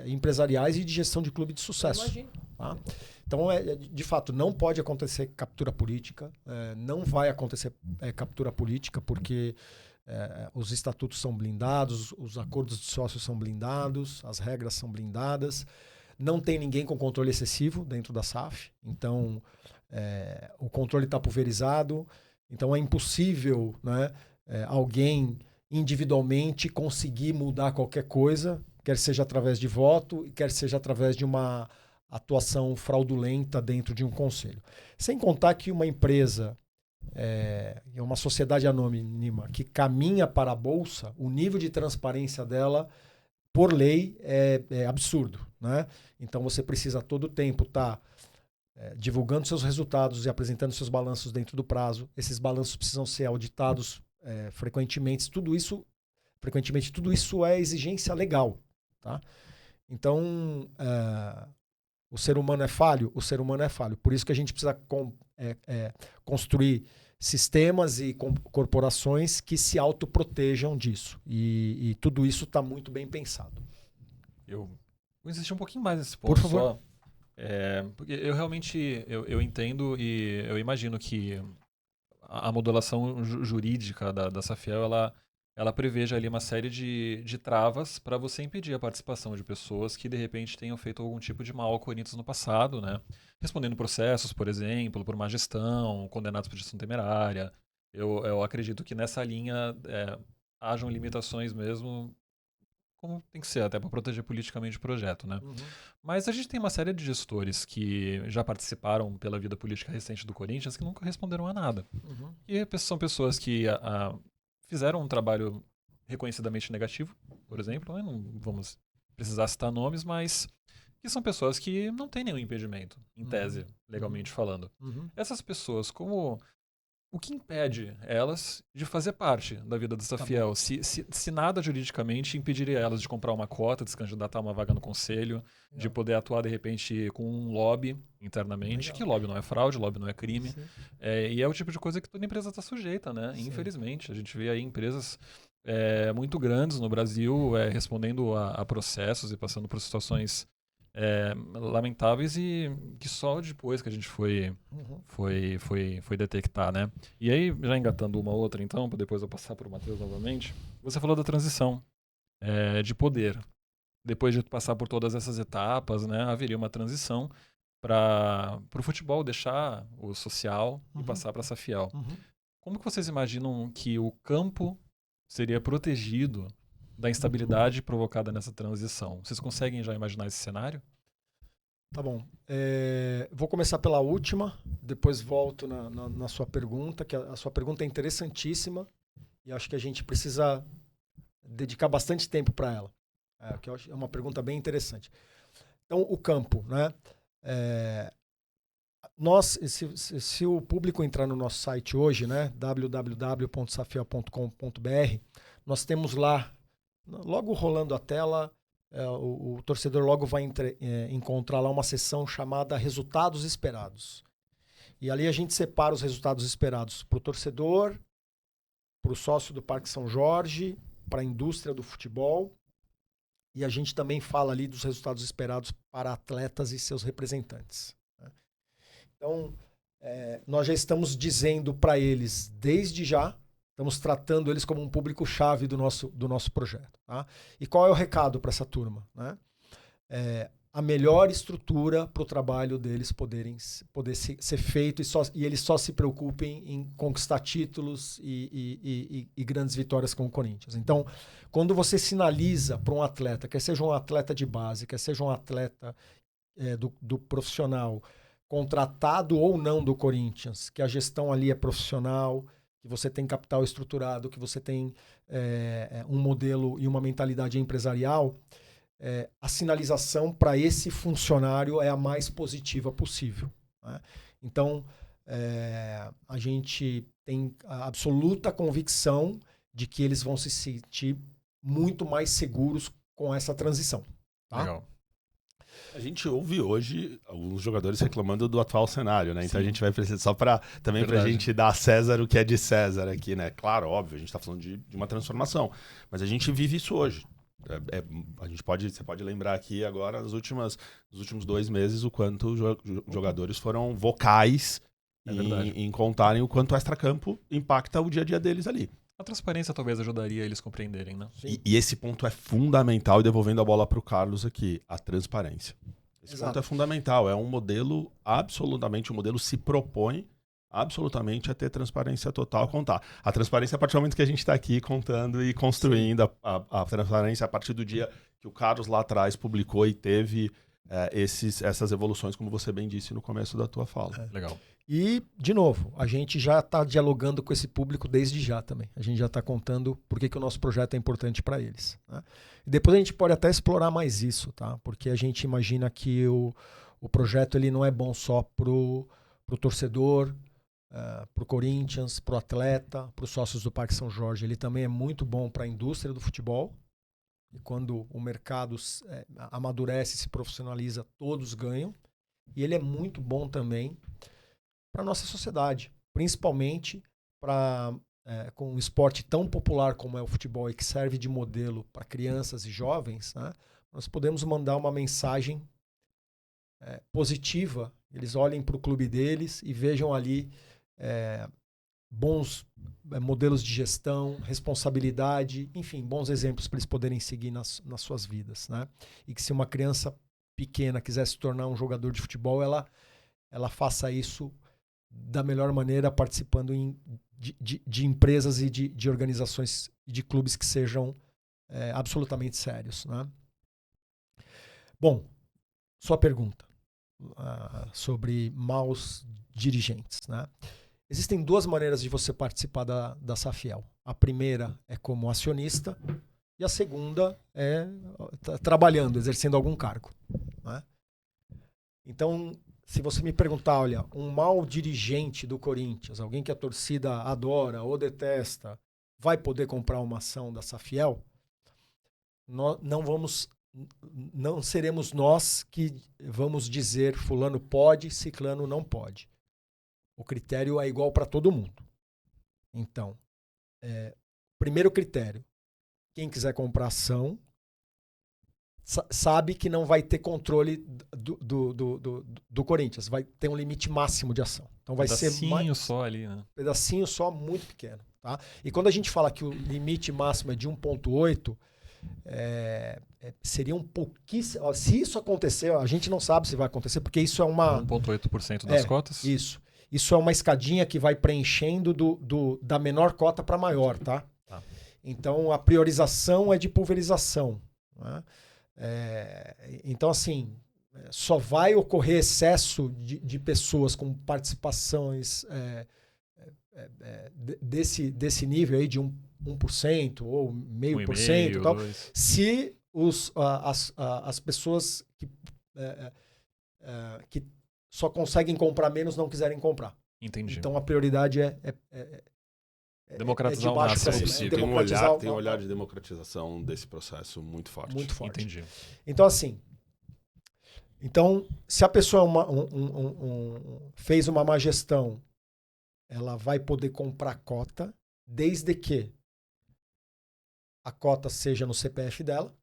empresariais e de gestão de clube de sucesso. Imagina. Tá? Então, de fato, não pode acontecer captura política, não vai acontecer captura política, porque os estatutos são blindados, os acordos de sócios são blindados, as regras são blindadas, não tem ninguém com controle excessivo dentro da SAF, então o controle está pulverizado, então é impossível, né, alguém individualmente conseguir mudar qualquer coisa, quer seja através de voto, quer seja através de uma atuação fraudulenta dentro de um conselho. Sem contar que uma empresa, uma sociedade anônima que caminha para a bolsa, o nível de transparência dela, por lei, é absurdo, né? Então você precisa todo o tempo estar divulgando seus resultados e apresentando seus balanços dentro do prazo. Esses balanços precisam ser auditados frequentemente. Tudo isso é exigência legal, tá? Então, o ser humano é falho? O ser humano é falho. Por isso que a gente precisa construir sistemas e corporações que se autoprotejam disso. E tudo isso está muito bem pensado. Eu vou insistir um pouquinho mais nesse ponto. Por favor. Só. Porque eu realmente eu entendo e eu imagino que a modulação jurídica da Safiel, ela preveja ali uma série de travas para você impedir a participação de pessoas que de repente tenham feito algum tipo de mal ao Corinthians no passado, né? Respondendo processos, por exemplo, por má gestão, condenados por gestão temerária. Eu acredito que nessa linha hajam limitações mesmo, como tem que ser, até para proteger politicamente o projeto, né? Uhum. Mas a gente tem uma série de gestores que já participaram pela vida política recente do Corinthians que nunca responderam a nada. Uhum. E são pessoas que fizeram um trabalho reconhecidamente negativo, por exemplo, né? Não vamos precisar citar nomes, mas que são pessoas que não têm nenhum impedimento, em tese, legalmente falando. Uhum. Essas pessoas, o que impede elas de fazer parte da vida da Safiel? Se nada juridicamente impediria elas de comprar uma cota, de se candidatar a uma vaga no conselho, de poder atuar de repente com um lobby internamente, que lobby não é fraude, lobby não é crime. E é o tipo de coisa que toda empresa está sujeita, né? Sim. Infelizmente. A gente vê aí empresas muito grandes no Brasil respondendo a processos e passando por situações lamentáveis e que só depois que a gente foi detectar, né? E aí, já engatando uma outra então, para depois eu passar para o Matheus novamente, você falou da transição de poder. Depois de passar por todas essas etapas, né, haveria uma transição para o futebol deixar o social e passar para a Safiel. Como que vocês imaginam que o campo seria protegido da instabilidade provocada nessa transição? Vocês conseguem já imaginar esse cenário? Tá bom. Vou começar pela última, depois volto na sua pergunta, que a sua pergunta é interessantíssima e acho que a gente precisa dedicar bastante tempo para ela. Que eu acho, é uma pergunta bem interessante. Então, o campo, né? Se o público entrar no nosso site hoje, né, www.safiel.com.br, nós temos lá, logo rolando a tela, o torcedor logo vai encontrar lá uma seção chamada Resultados Esperados. E ali a gente separa os resultados esperados para o torcedor, para o sócio do Parque São Jorge, para a indústria do futebol. E a gente também fala ali dos resultados esperados para atletas e seus representantes. Então, nós já estamos dizendo para eles, desde já, estamos tratando eles como um público-chave do nosso projeto. Tá? E qual é o recado para essa turma? Né? A melhor estrutura para o trabalho deles poder ser feito e eles só se preocupem em conquistar títulos e grandes vitórias com o Corinthians. Então, quando você sinaliza para um atleta, quer seja um atleta de base, quer seja um atleta do profissional, contratado ou não do Corinthians, que a gestão ali é profissional, que você tem capital estruturado, que você tem um modelo e uma mentalidade empresarial, a sinalização para esse funcionário é a mais positiva possível. Né? Então, a gente tem a absoluta convicção de que eles vão se sentir muito mais seguros com essa transição. Tá? Legal. A gente ouve hoje alguns jogadores reclamando do atual cenário, né? Então Sim. a gente vai precisar, só para também para a gente dar a César o que é de César aqui, né? Claro, óbvio, a gente está falando de uma transformação, mas a gente vive isso hoje. Você pode lembrar aqui agora, nos últimos 2 meses, o quanto os jogadores foram vocais em contarem o quanto o extracampo impacta o dia a dia deles ali. A transparência talvez ajudaria eles compreenderem, né? E esse ponto é fundamental, e devolvendo a bola para o Carlos aqui, a transparência. Esse Exato. ponto é fundamental, é um modelo absolutamente, o modelo se propõe absolutamente a ter transparência total, contar. A transparência a partir do momento que a gente está aqui contando e construindo a transparência a partir do dia que o Carlos lá atrás publicou e teve essas evoluções, como você bem disse no começo da tua fala. Legal. E, de novo, a gente já está dialogando com esse público desde já também. A gente já está contando por que o nosso projeto é importante para eles. Né? E depois a gente pode até explorar mais isso, tá? Porque a gente imagina que o projeto ele não é bom só para o torcedor, para o Corinthians, para o atleta, para os sócios do Parque São Jorge. Ele também é muito bom para a indústria do futebol. E quando o mercado amadurece, se profissionaliza, todos ganham. E ele é muito bom também para a nossa sociedade, principalmente com um esporte tão popular como é o futebol e que serve de modelo para crianças e jovens, né? Nós podemos mandar uma mensagem positiva. Eles olhem para o clube deles e vejam ali bons modelos de gestão, responsabilidade, enfim, bons exemplos para eles poderem seguir nas suas vidas, né? E que se uma criança pequena quiser se tornar um jogador de futebol, ela faça isso da melhor maneira, participando de empresas e de organizações e de clubes que sejam absolutamente sérios, né? Bom, sua pergunta sobre maus dirigentes, né? Existem duas maneiras de você participar da Safiel. A primeira é como acionista e a segunda é trabalhando, exercendo algum cargo, né? Então, se você me perguntar, olha, um mau dirigente do Corinthians, alguém que a torcida adora ou detesta, vai poder comprar uma ação da Safiel? Não seremos nós que vamos dizer fulano pode, ciclano não pode. O critério é igual para todo mundo. Então, primeiro critério, quem quiser comprar ação sabe que não vai ter controle do Corinthians, vai ter um limite máximo de ação. Então vai ser pedacinho só ali, né? Pedacinho só, muito pequeno, tá? E quando a gente fala que o limite máximo é de 1,8, seria um pouquíssimo. Se isso acontecer, a gente não sabe se vai acontecer, porque isso é uma 1,8% das cotas. Isso é uma escadinha que vai preenchendo da menor cota para maior, tá? Então a priorização é de pulverização, né? Então, assim, só vai ocorrer excesso de pessoas com participações desse nível aí de 1% ou 0,5% e tal, se as pessoas que só conseguem comprar menos não quiserem comprar. Entendi. Então a prioridade democratizar de baixo para cima. Tem um olhar de democratização desse processo muito forte. Muito forte. Entendi. Então, assim, se a pessoa fez uma má gestão, ela vai poder comprar cota, desde que a cota seja no CPF dela.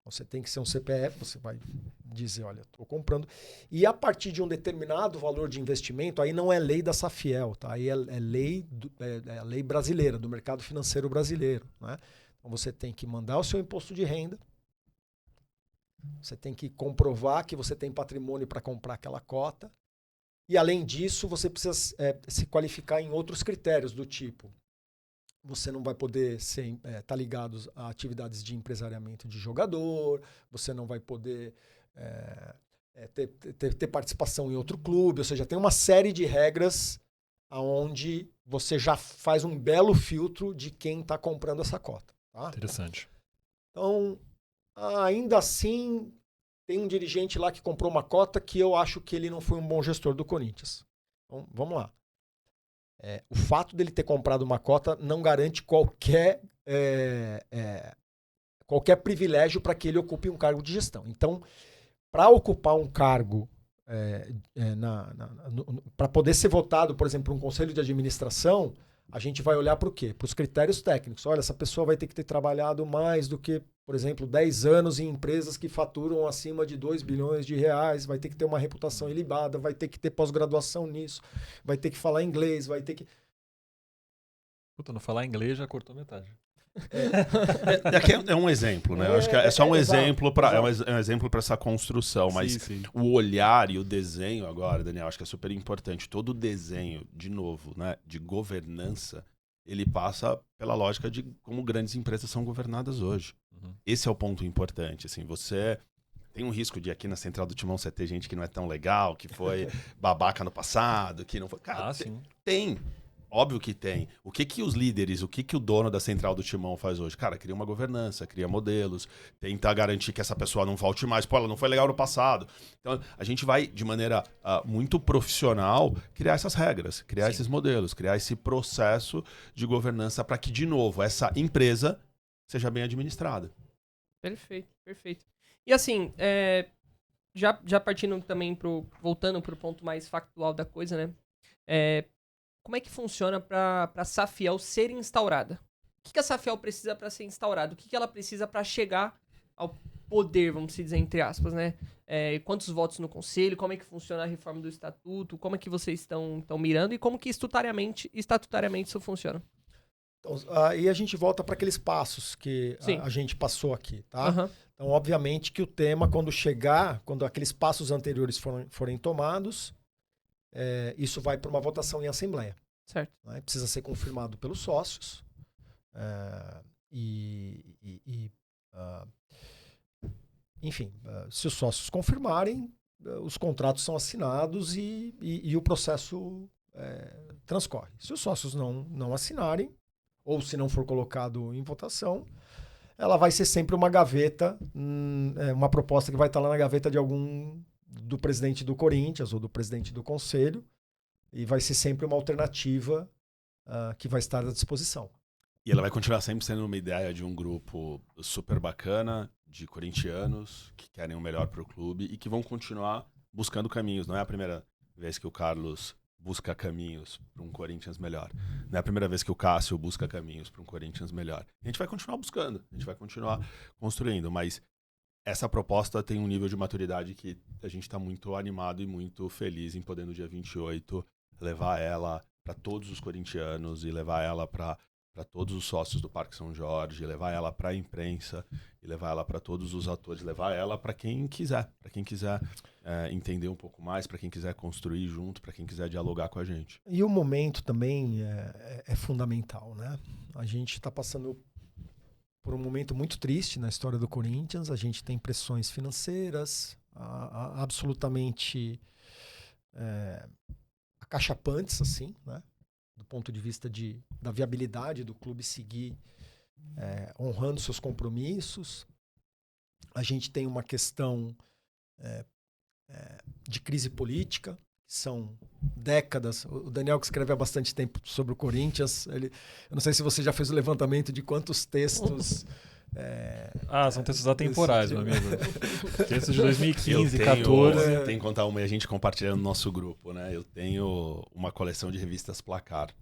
Você tem que ser um CPF, você vai dizer, olha, estou comprando. E a partir de um determinado valor de investimento, aí não é lei da Safiel, tá? Aí é a lei brasileira, do mercado financeiro brasileiro, né? Então você tem que mandar o seu imposto de renda, você tem que comprovar que você tem patrimônio para comprar aquela cota, e além disso, você precisa se qualificar em outros critérios do tipo: você não vai poder estar ligado a atividades de empresariamento de jogador, você não vai poder ter participação em outro clube, ou seja, tem uma série de regras onde você já faz um belo filtro de quem está comprando essa cota. Tá? Interessante. Então, ainda assim, tem um dirigente lá que comprou uma cota que eu acho que ele não foi um bom gestor do Corinthians. Então, vamos lá. O fato dele ter comprado uma cota não garante qualquer privilégio para que ele ocupe um cargo de gestão. Então, para ocupar um cargo, para poder ser votado, por exemplo, um conselho de administração, a gente vai olhar para o quê? Para os critérios técnicos. Olha, essa pessoa vai ter que ter trabalhado mais do que, por exemplo, 10 anos em empresas que faturam acima de 2 bilhões de reais, vai ter que ter uma reputação ilibada, vai ter que ter pós-graduação nisso, vai ter que falar inglês, vai ter que... Puta, não falar inglês já cortou metade. É um exemplo, né? Eu acho que é só um exemplo para um exemplo para essa construção, mas sim. O olhar e o desenho agora, Daniel, acho que é super importante. Todo o desenho, de novo, né, de governança, ele passa pela lógica de como grandes empresas são governadas hoje. Uhum. Esse é o ponto importante. Assim, você tem um risco de aqui na Central do Timão você ter gente que não é tão legal, que foi babaca no passado, que não foi... Cara, sim. tem. Óbvio que tem. O que os líderes, o que o dono da Central do Timão faz hoje? Cara, cria uma governança, cria modelos, tenta garantir que essa pessoa não volte mais. Pô, ela não foi legal no passado. Então, a gente vai, de maneira muito profissional, criar essas regras, criar esses modelos, criar esse processo de governança para que, de novo, essa empresa seja bem administrada. Perfeito, perfeito. E assim, já partindo também voltando pro ponto mais factual da coisa, né? Como é que funciona para a Safiel ser instaurada? O que a Safiel precisa para ser instaurada? O que ela precisa para chegar ao poder, vamos dizer, entre aspas, né? Quantos votos no conselho? Como é que funciona a reforma do estatuto? Como é que vocês estão mirando? E como que estatutariamente isso funciona? Então, aí a gente volta para aqueles passos que a gente passou aqui, tá? Uhum. Então, obviamente que o tema, quando aqueles passos anteriores forem tomados, isso vai para uma votação em assembleia. Certo. Né? Precisa ser confirmado pelos sócios. Enfim, se os sócios confirmarem, os contratos são assinados e o processo transcorre. Se os sócios não assinarem, ou se não for colocado em votação, ela vai ser sempre uma gaveta, uma proposta que vai estar lá na gaveta do presidente do Corinthians ou do presidente do conselho, e vai ser sempre uma alternativa que vai estar à disposição. E ela vai continuar sempre sendo uma ideia de um grupo super bacana, de corintianos, que querem o melhor para o clube e que vão continuar buscando caminhos. Não é a primeira vez que o Carlos busca caminhos para um Corinthians melhor. Não é a primeira vez que o Cássio busca caminhos para um Corinthians melhor. A gente vai continuar buscando, a gente vai continuar construindo, mas essa proposta tem um nível de maturidade que a gente está muito animado e muito feliz em poder, no dia 28, levar ela para todos os corintianos e levar ela para todos os sócios do Parque São Jorge, levar ela para a imprensa e levar ela para todos os atores, levar ela para quem quiser, entender um pouco mais, para quem quiser construir junto, para quem quiser dialogar com a gente. E o momento também é fundamental, né? A gente está passando por um momento muito triste na história do Corinthians. A gente tem pressões financeiras absolutamente acachapantes, assim, né? Do ponto de vista da viabilidade do clube seguir honrando seus compromissos. A gente tem uma questão de crise política, que são décadas. O Daniel, que escreve há bastante tempo sobre o Corinthians, eu não sei se você já fez o levantamento de quantos textos... são textos atemporais, meu amigo. Textos de 2015, 2014. 14. Tem que contar uma e a gente compartilha no nosso grupo, né? Eu tenho uma coleção de revistas Placar.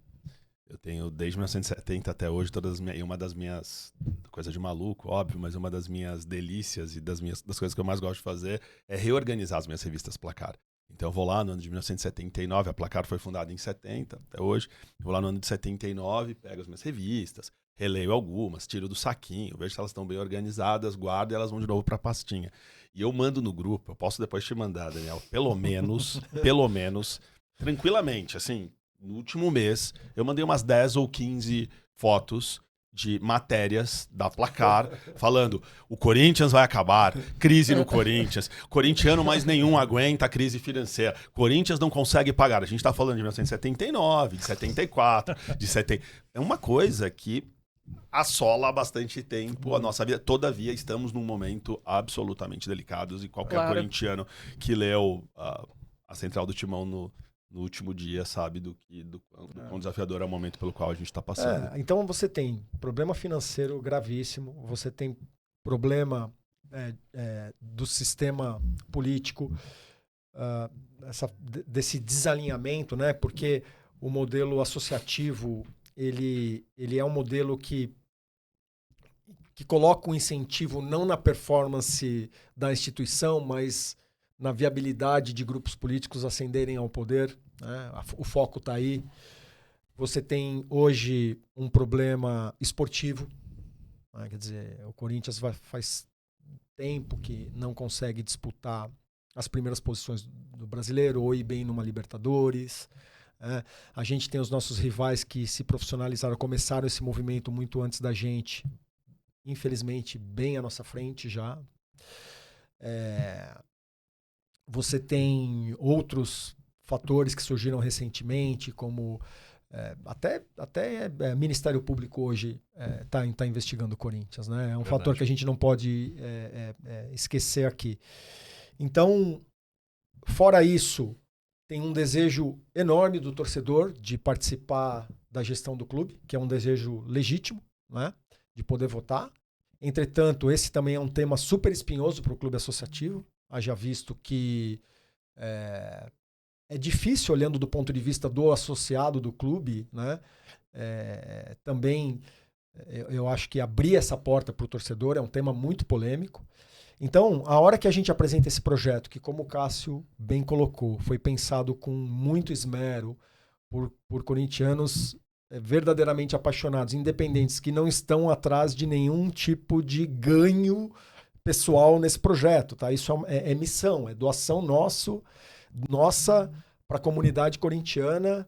Eu tenho desde 1970 até hoje e uma das minhas, coisa de maluco, óbvio, mas uma das minhas delícias e das coisas que eu mais gosto de fazer é reorganizar as minhas revistas Placar. Então eu vou lá no ano de 1979, a Placar foi fundada em 70, até hoje. Eu vou lá no ano de 79, pego as minhas revistas, releio algumas, tiro do saquinho, vejo se elas estão bem organizadas, guardo e elas vão de novo para a pastinha. E eu mando no grupo, eu posso depois te mandar, Daniel, pelo menos, tranquilamente, assim, no último mês, eu mandei umas 10 ou 15 fotos de matérias da Placar falando: o Corinthians vai acabar, crise no Corinthians, corintiano mais nenhum aguenta a crise financeira, Corinthians não consegue pagar. A gente está falando de 1979, de 74, de 70. É uma coisa que assola há bastante tempo a nossa vida. Todavia, estamos num momento absolutamente delicado e qualquer corintiano que leu a Central do Timão no último dia sabe do quão desafiador é o momento pelo qual a gente está passando. Então você tem problema financeiro gravíssimo, você tem problema do sistema político, desse desalinhamento, né? Porque o modelo associativo ele é um modelo que coloca um incentivo não na performance da instituição, mas na viabilidade de grupos políticos ascenderem ao poder, né? O foco está aí. Você tem hoje um problema esportivo, né? Quer dizer, o Corinthians faz tempo que não consegue disputar as primeiras posições do Brasileiro ou ir bem numa Libertadores. A gente tem os nossos rivais que se profissionalizaram, começaram esse movimento muito antes da gente, infelizmente bem à nossa frente já. Você tem outros fatores que surgiram recentemente, como até Ministério Público hoje tá investigando o Corinthians, né? É um fator que a gente não pode esquecer aqui. Então, fora isso, tem um desejo enorme do torcedor de participar da gestão do clube, que é um desejo legítimo, né? De poder votar. Entretanto, esse também é um tema super espinhoso para o clube associativo. Haja visto que é difícil, olhando do ponto de vista do associado do clube, né? Também eu acho que abrir essa porta para o torcedor é um tema muito polêmico. Então, a hora que a gente apresenta esse projeto, que como o Cássio bem colocou, foi pensado com muito esmero por corintianos verdadeiramente apaixonados, independentes, que não estão atrás de nenhum tipo de ganho pessoal nesse projeto, tá? Isso é missão, é doação nossa para a comunidade corintiana.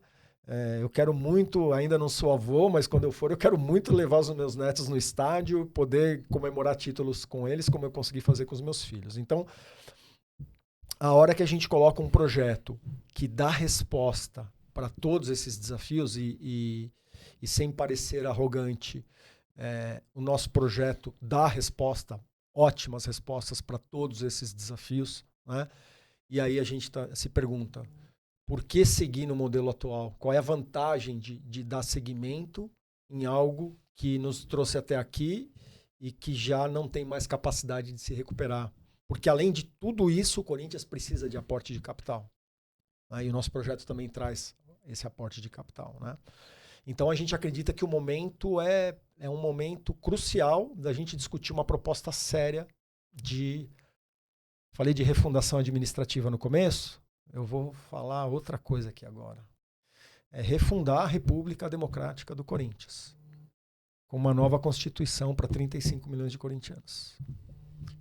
Eu quero muito, ainda não sou avô, mas quando eu for, eu quero muito levar os meus netos no estádio, poder comemorar títulos com eles, como eu consegui fazer com os meus filhos. Então, a hora que a gente coloca um projeto que dá resposta para todos esses desafios e sem parecer arrogante, o nosso projeto dá resposta, ótimas respostas para todos esses desafios, né? E aí a gente se pergunta, por que seguir no modelo atual? Qual é a vantagem de dar seguimento em algo que nos trouxe até aqui e que já não tem mais capacidade de se recuperar? Porque além de tudo isso, o Corinthians precisa de aporte de capital. E o nosso projeto também traz esse aporte de capital, né? Então a gente acredita que o momento é um momento crucial da gente discutir uma proposta séria de... Falei de refundação administrativa no começo, eu vou falar outra coisa aqui agora. É refundar a República Democrática do Corinthians, com uma nova Constituição para 35 milhões de corintianos.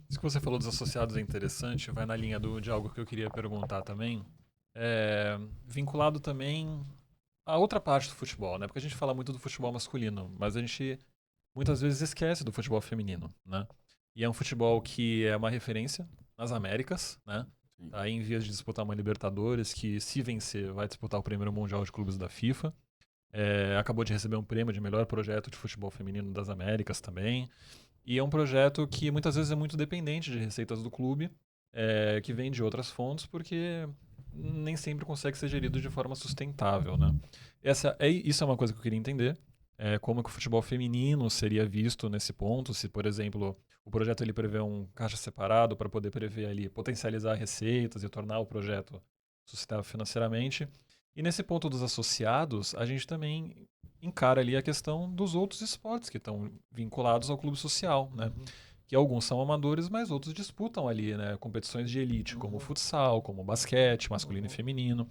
Isso que você falou dos associados é interessante, vai na linha de algo que eu queria perguntar também. Vinculado também a outra parte do futebol, né? Porque a gente fala muito do futebol masculino, mas a gente muitas vezes esquece do futebol feminino, né? E é um futebol que é uma referência nas Américas, né? Tá em vias de disputar uma Libertadores, que se vencer vai disputar o primeiro Mundial de Clubes da FIFA. Acabou de receber um prêmio de melhor projeto de futebol feminino das Américas também. E é um projeto que muitas vezes é muito dependente de receitas do clube, que vem de outras fontes, porque nem sempre consegue ser gerido de forma sustentável, né? Isso é uma coisa que eu queria entender. Como que o futebol feminino seria visto nesse ponto, se, por exemplo, o projeto ele prevê um caixa separado para poder prever ali, potencializar receitas e tornar o projeto sustentável financeiramente. E nesse ponto dos associados, a gente também encara ali a questão dos outros esportes que estão vinculados ao clube social, né? Uhum. Que alguns são amadores, mas outros disputam ali, né, competições de elite, como futsal, como basquete, masculino e feminino.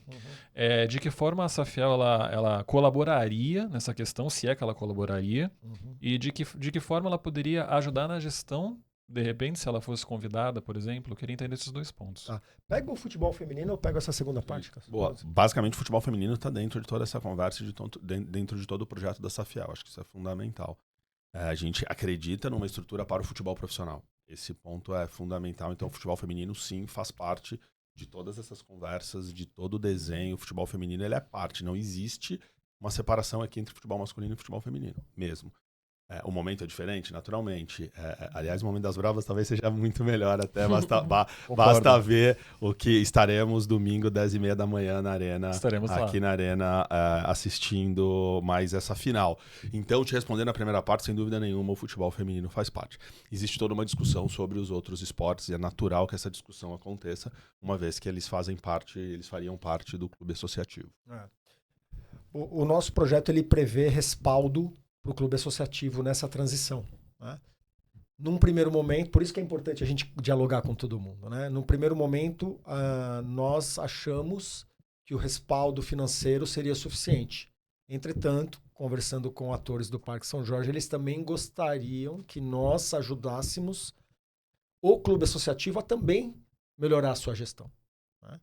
De que forma a Safiel ela colaboraria nessa questão, se é que ela colaboraria, e de que forma ela poderia ajudar na gestão, de repente, se ela fosse convidada, por exemplo? Eu queria entender esses dois pontos. Pega o futebol feminino ou pega essa segunda parte? Boa. Basicamente, o futebol feminino está dentro de toda essa conversa, dentro de todo o projeto da Safiel. Acho que isso é fundamental. A gente acredita numa estrutura para o futebol profissional. Esse ponto é fundamental. Então, o futebol feminino, sim, faz parte de todas essas conversas, de todo o desenho. O futebol feminino ele é parte. Não existe uma separação aqui entre futebol masculino e futebol feminino, mesmo. O momento é diferente, naturalmente. Aliás, o momento das bravas talvez seja muito melhor até. Basta ver o que estaremos domingo, 10h30 da manhã, na Arena. Estaremos aqui lá na Arena assistindo mais essa final. Então, te respondendo a primeira parte, sem dúvida nenhuma, o futebol feminino faz parte. Existe toda uma discussão sobre os outros esportes e é natural que essa discussão aconteça, uma vez que eles fariam parte do clube associativo. O nosso projeto ele prevê respaldo para o clube associativo nessa transição, né? Num primeiro momento, por isso que é importante a gente dialogar com todo mundo, né? Num primeiro momento, nós achamos que o respaldo financeiro seria suficiente. Entretanto, conversando com atores do Parque São Jorge, eles também gostariam que nós ajudássemos o clube associativo a também melhorar a sua gestão, né?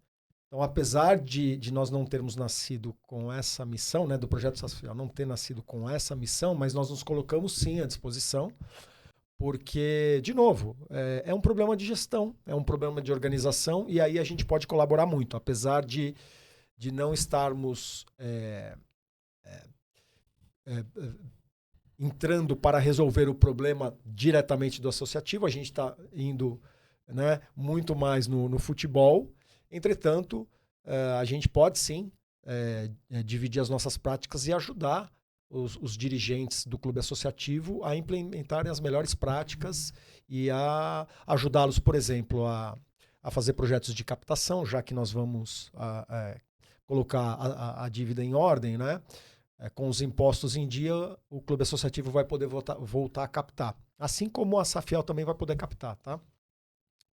Então, apesar de nós não termos nascido com essa missão, né, do Projeto Safiel não ter nascido com essa missão, mas nós nos colocamos sim à disposição Porque, de novo, é um problema de gestão, é um problema de organização, e aí a gente pode colaborar muito, apesar de não estarmos entrando para resolver o problema diretamente do associativo, a gente está indo, né, muito mais no futebol. Entretanto, a gente pode sim dividir as nossas práticas e ajudar os dirigentes do clube associativo a implementarem as melhores práticas e a ajudá-los, por exemplo, a fazer projetos de captação, já que nós vamos colocar a dívida em ordem, né? Com os impostos em dia, o clube associativo vai poder voltar a captar. Assim como a Safiel também vai poder captar, tá?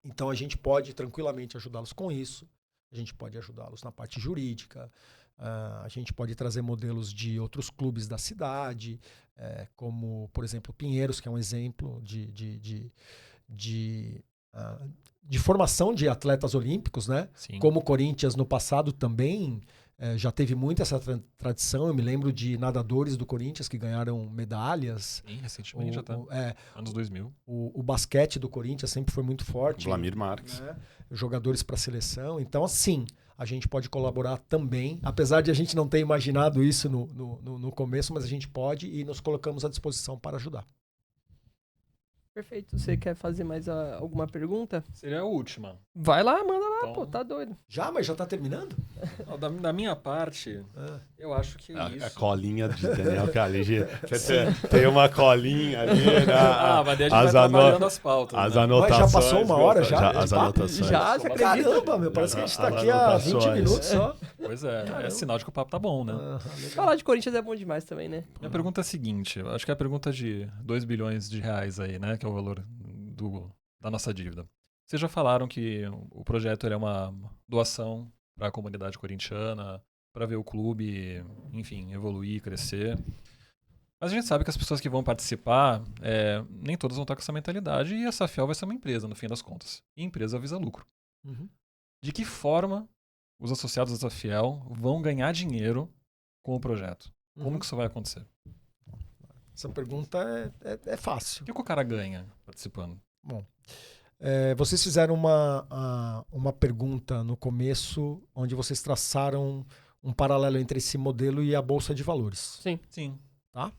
Então a gente pode tranquilamente ajudá-los com isso, a gente pode ajudá-los na parte jurídica, a gente pode trazer modelos de outros clubes da cidade, como, por exemplo, Pinheiros, que é um exemplo de formação de atletas olímpicos, né? Sim. Como o Corinthians no passado também já teve muito essa tradição. Eu me lembro de nadadores do Corinthians que ganharam medalhas. Sim, recentemente já tá. Anos 2000. O basquete do Corinthians sempre foi muito forte. Vlamir Marques. Né? Jogadores para a seleção. Então, assim, a gente pode colaborar também, apesar de a gente não ter imaginado isso no começo, mas a gente pode e nos colocamos à disposição para ajudar. Perfeito. Você quer fazer mais alguma pergunta? Seria a última. Vai lá, manda lá, Então- pô, tá doido. Mas já está terminando? Da minha parte, eu acho que é A isso. colinha de Daniel Caligi. Tem uma colinha ali. Mas daí a gente vai trabalhando as pautas. As né? anotações. Mas já passou uma hora já? As anotações. Já, você acredita? Caramba, meu, parece que a gente está aqui há 20 anotações. minutos só. Pois é sinal de que o papo tá bom, né? Falar de Corinthians é bom demais também, né? Minha pergunta é a seguinte, eu acho que é a pergunta de 2 bilhões de reais aí, né? Que é o valor da nossa dívida. Vocês já falaram que o projeto ele é uma doação para a comunidade corintiana, para ver o clube, enfim, evoluir, crescer. Mas a gente sabe que as pessoas que vão participar, nem todas vão estar com essa mentalidade e a Safiel vai ser uma empresa, no fim das contas. E a empresa visa lucro. Uhum. De que forma os associados da Safiel vão ganhar dinheiro com o projeto? Como que isso vai acontecer? Essa pergunta é fácil. O que o cara ganha participando? Bom, vocês fizeram uma pergunta no começo, onde vocês traçaram um paralelo entre esse modelo e a Bolsa de Valores. Sim. Tá?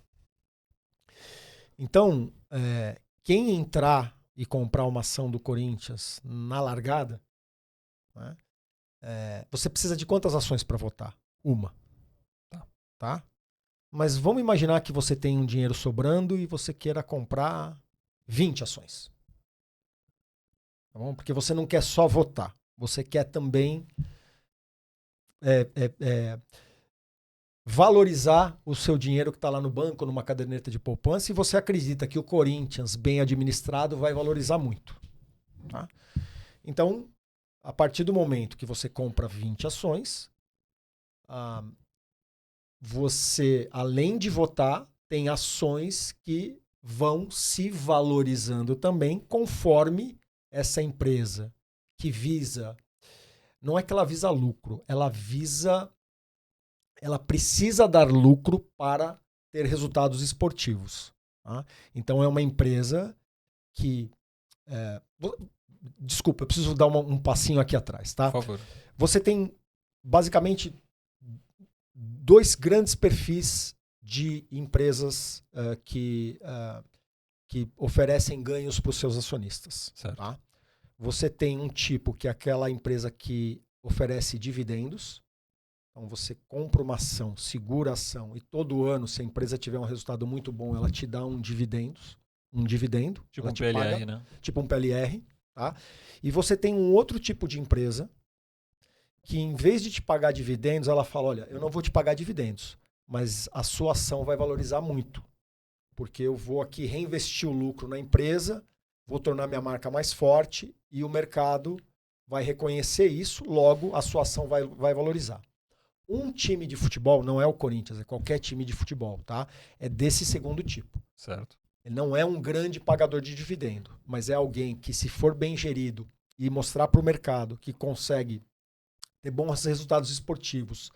Então, quem entrar e comprar uma ação do Corinthians na largada, né, você precisa de quantas ações para votar? Uma. Tá? Mas vamos imaginar que você tem um dinheiro sobrando e você queira comprar 20 ações. Tá bom? Porque você não quer só votar. Você quer também valorizar o seu dinheiro que está lá no banco, numa caderneta de poupança, e você acredita que o Corinthians, bem administrado, vai valorizar muito. Tá? Então, a partir do momento que você compra 20 ações, você, além de votar, tem ações que vão se valorizando também conforme essa empresa que visa... Não é que ela visa lucro, ela precisa dar lucro para ter resultados esportivos. Tá? Então é uma empresa que... Desculpa, eu preciso dar um passinho aqui atrás. Tá? Por favor. Você tem basicamente 2 grandes perfis de empresas que oferecem ganhos para os seus acionistas. Certo. Tá? Você tem um tipo que é aquela empresa que oferece dividendos. Então você compra uma ação, segura a ação e todo ano, se a empresa tiver um resultado muito bom, ela te dá um dividendo. Tipo ela um te PLR, paga, né? tipo um PLR. Tá? E você tem um outro tipo de empresa que, em vez de te pagar dividendos, ela fala, olha, eu não vou te pagar dividendos, mas a sua ação vai valorizar muito, porque eu vou aqui reinvestir o lucro na empresa, vou tornar minha marca mais forte e o mercado vai reconhecer isso, logo a sua ação vai valorizar. Um time de futebol, não é o Corinthians, é qualquer time de futebol, tá? É desse segundo tipo. Certo. Ele não é um grande pagador de dividendo, mas é alguém que, se for bem gerido e mostrar para o mercado que consegue ter bons resultados esportivos,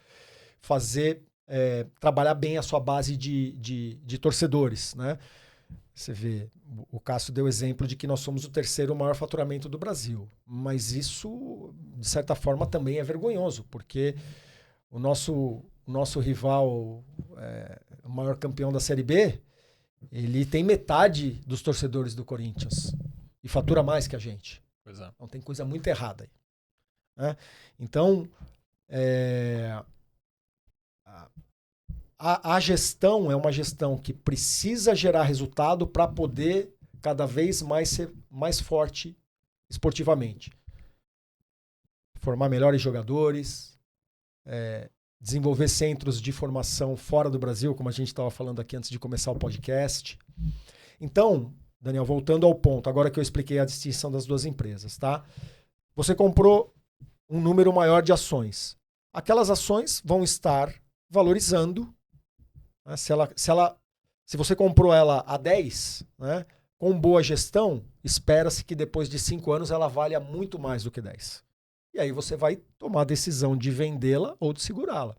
trabalhar bem a sua base de torcedores, né? Você vê, o Cássio deu exemplo de que nós somos o terceiro maior faturamento do Brasil. Mas isso, de certa forma, também é vergonhoso, porque o nosso rival, o maior campeão da Série B, ele tem metade dos torcedores do Corinthians e fatura mais que a gente. Pois é. Então tem coisa muito errada aí. Né? Então, a gestão é uma gestão que precisa gerar resultado para poder cada vez mais ser mais forte esportivamente. Formar melhores jogadores, desenvolver centros de formação fora do Brasil, como a gente estava falando aqui antes de começar o podcast. Então, Daniel, voltando ao ponto, agora que eu expliquei a distinção das duas empresas, tá? Você comprou um número maior de ações. Aquelas ações vão estar valorizando. Né? Se você comprou ela a 10, né? Com boa gestão, espera-se que depois de 5 anos ela valha muito mais do que 10. E aí você vai tomar a decisão de vendê-la ou de segurá-la.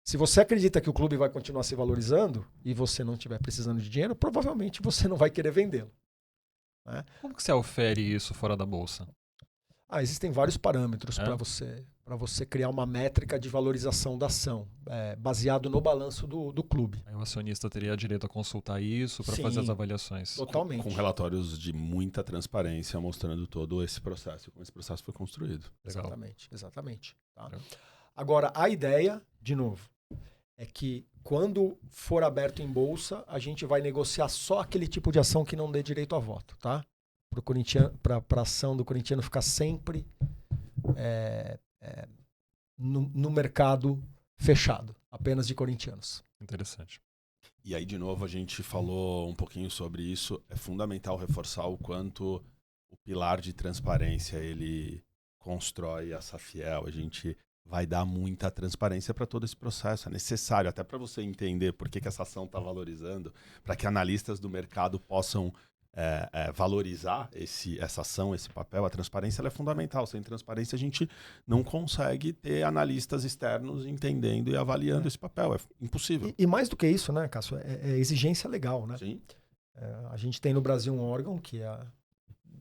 Se você acredita que o clube vai continuar se valorizando e você não estiver precisando de dinheiro, provavelmente você não vai querer vendê-lo. Né? Como que você ofere isso fora da bolsa? Existem vários parâmetros para você criar uma métrica de valorização da ação, baseado no balanço do clube. Aí o acionista teria direito a consultar isso para Sim, fazer as avaliações. Totalmente. Com relatórios de muita transparência mostrando todo esse processo, como esse processo foi construído. Legal. Exatamente. Tá? Legal. Agora, a ideia, de novo, é que quando for aberto em bolsa, a gente vai negociar só aquele tipo de ação que não dê direito a voto, tá? Para a ação do corintiano ficar sempre no mercado fechado, apenas de corintianos. Interessante. E aí, de novo, a gente falou um pouquinho sobre isso. É fundamental reforçar o quanto o pilar de transparência ele constrói a Safiel. A gente vai dar muita transparência para todo esse processo. É necessário, até para você entender por que essa ação está valorizando, para que analistas do mercado possam valorizar essa ação, esse papel. A transparência ela é fundamental. Sem transparência, a gente não consegue ter analistas externos entendendo e avaliando esse papel. É impossível. E mais do que isso, né, Cássio? É exigência legal, né? Sim. A gente tem no Brasil um órgão que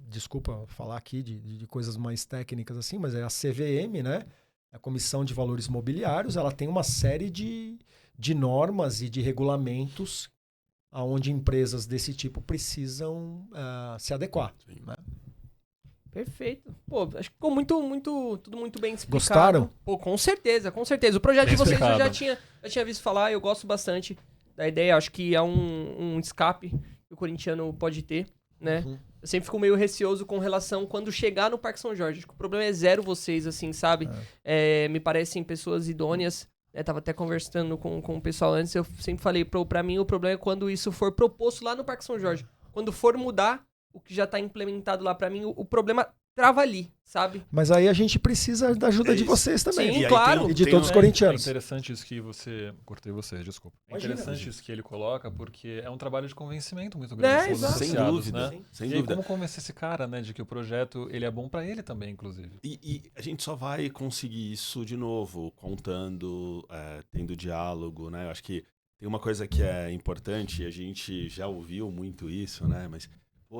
desculpa falar aqui de coisas mais técnicas assim, mas é a CVM, né? A Comissão de Valores Mobiliários. Ela tem uma série de normas e de regulamentos onde empresas desse tipo precisam se adequar. Né? Perfeito. Pô, acho que ficou tudo muito bem explicado. Gostaram? Pô, com certeza, com certeza. O projeto Bem de vocês eu explicado. já tinha visto falar, eu gosto bastante da ideia, acho que é um escape que o corintiano pode ter, né? Uhum. Eu sempre fico meio receoso com relação quando chegar no Parque São Jorge. Acho que o problema é zero vocês, assim, sabe? Me parecem pessoas idôneas. Tava até conversando com o pessoal antes, eu sempre falei, pra mim o problema é quando isso for proposto lá no Parque São Jorge. Quando for mudar o que já tá implementado lá, pra mim o problema trava ali, sabe? Mas aí a gente precisa da ajuda de isso. vocês também. Sim, E aí claro. E de todos os É corintianos. interessante isso que você... Cortei você, desculpa. É Imagina. interessante isso que ele coloca, porque é um trabalho de convencimento muito grande dos exato. Sem associados, dúvida. né? Sem E aí, dúvida. como convencer esse cara, né, de que o projeto ele é bom para ele também, inclusive. E a gente só vai conseguir isso de novo, contando, tendo diálogo, né? Eu acho que tem uma coisa que é importante, a gente já ouviu muito isso, né? Mas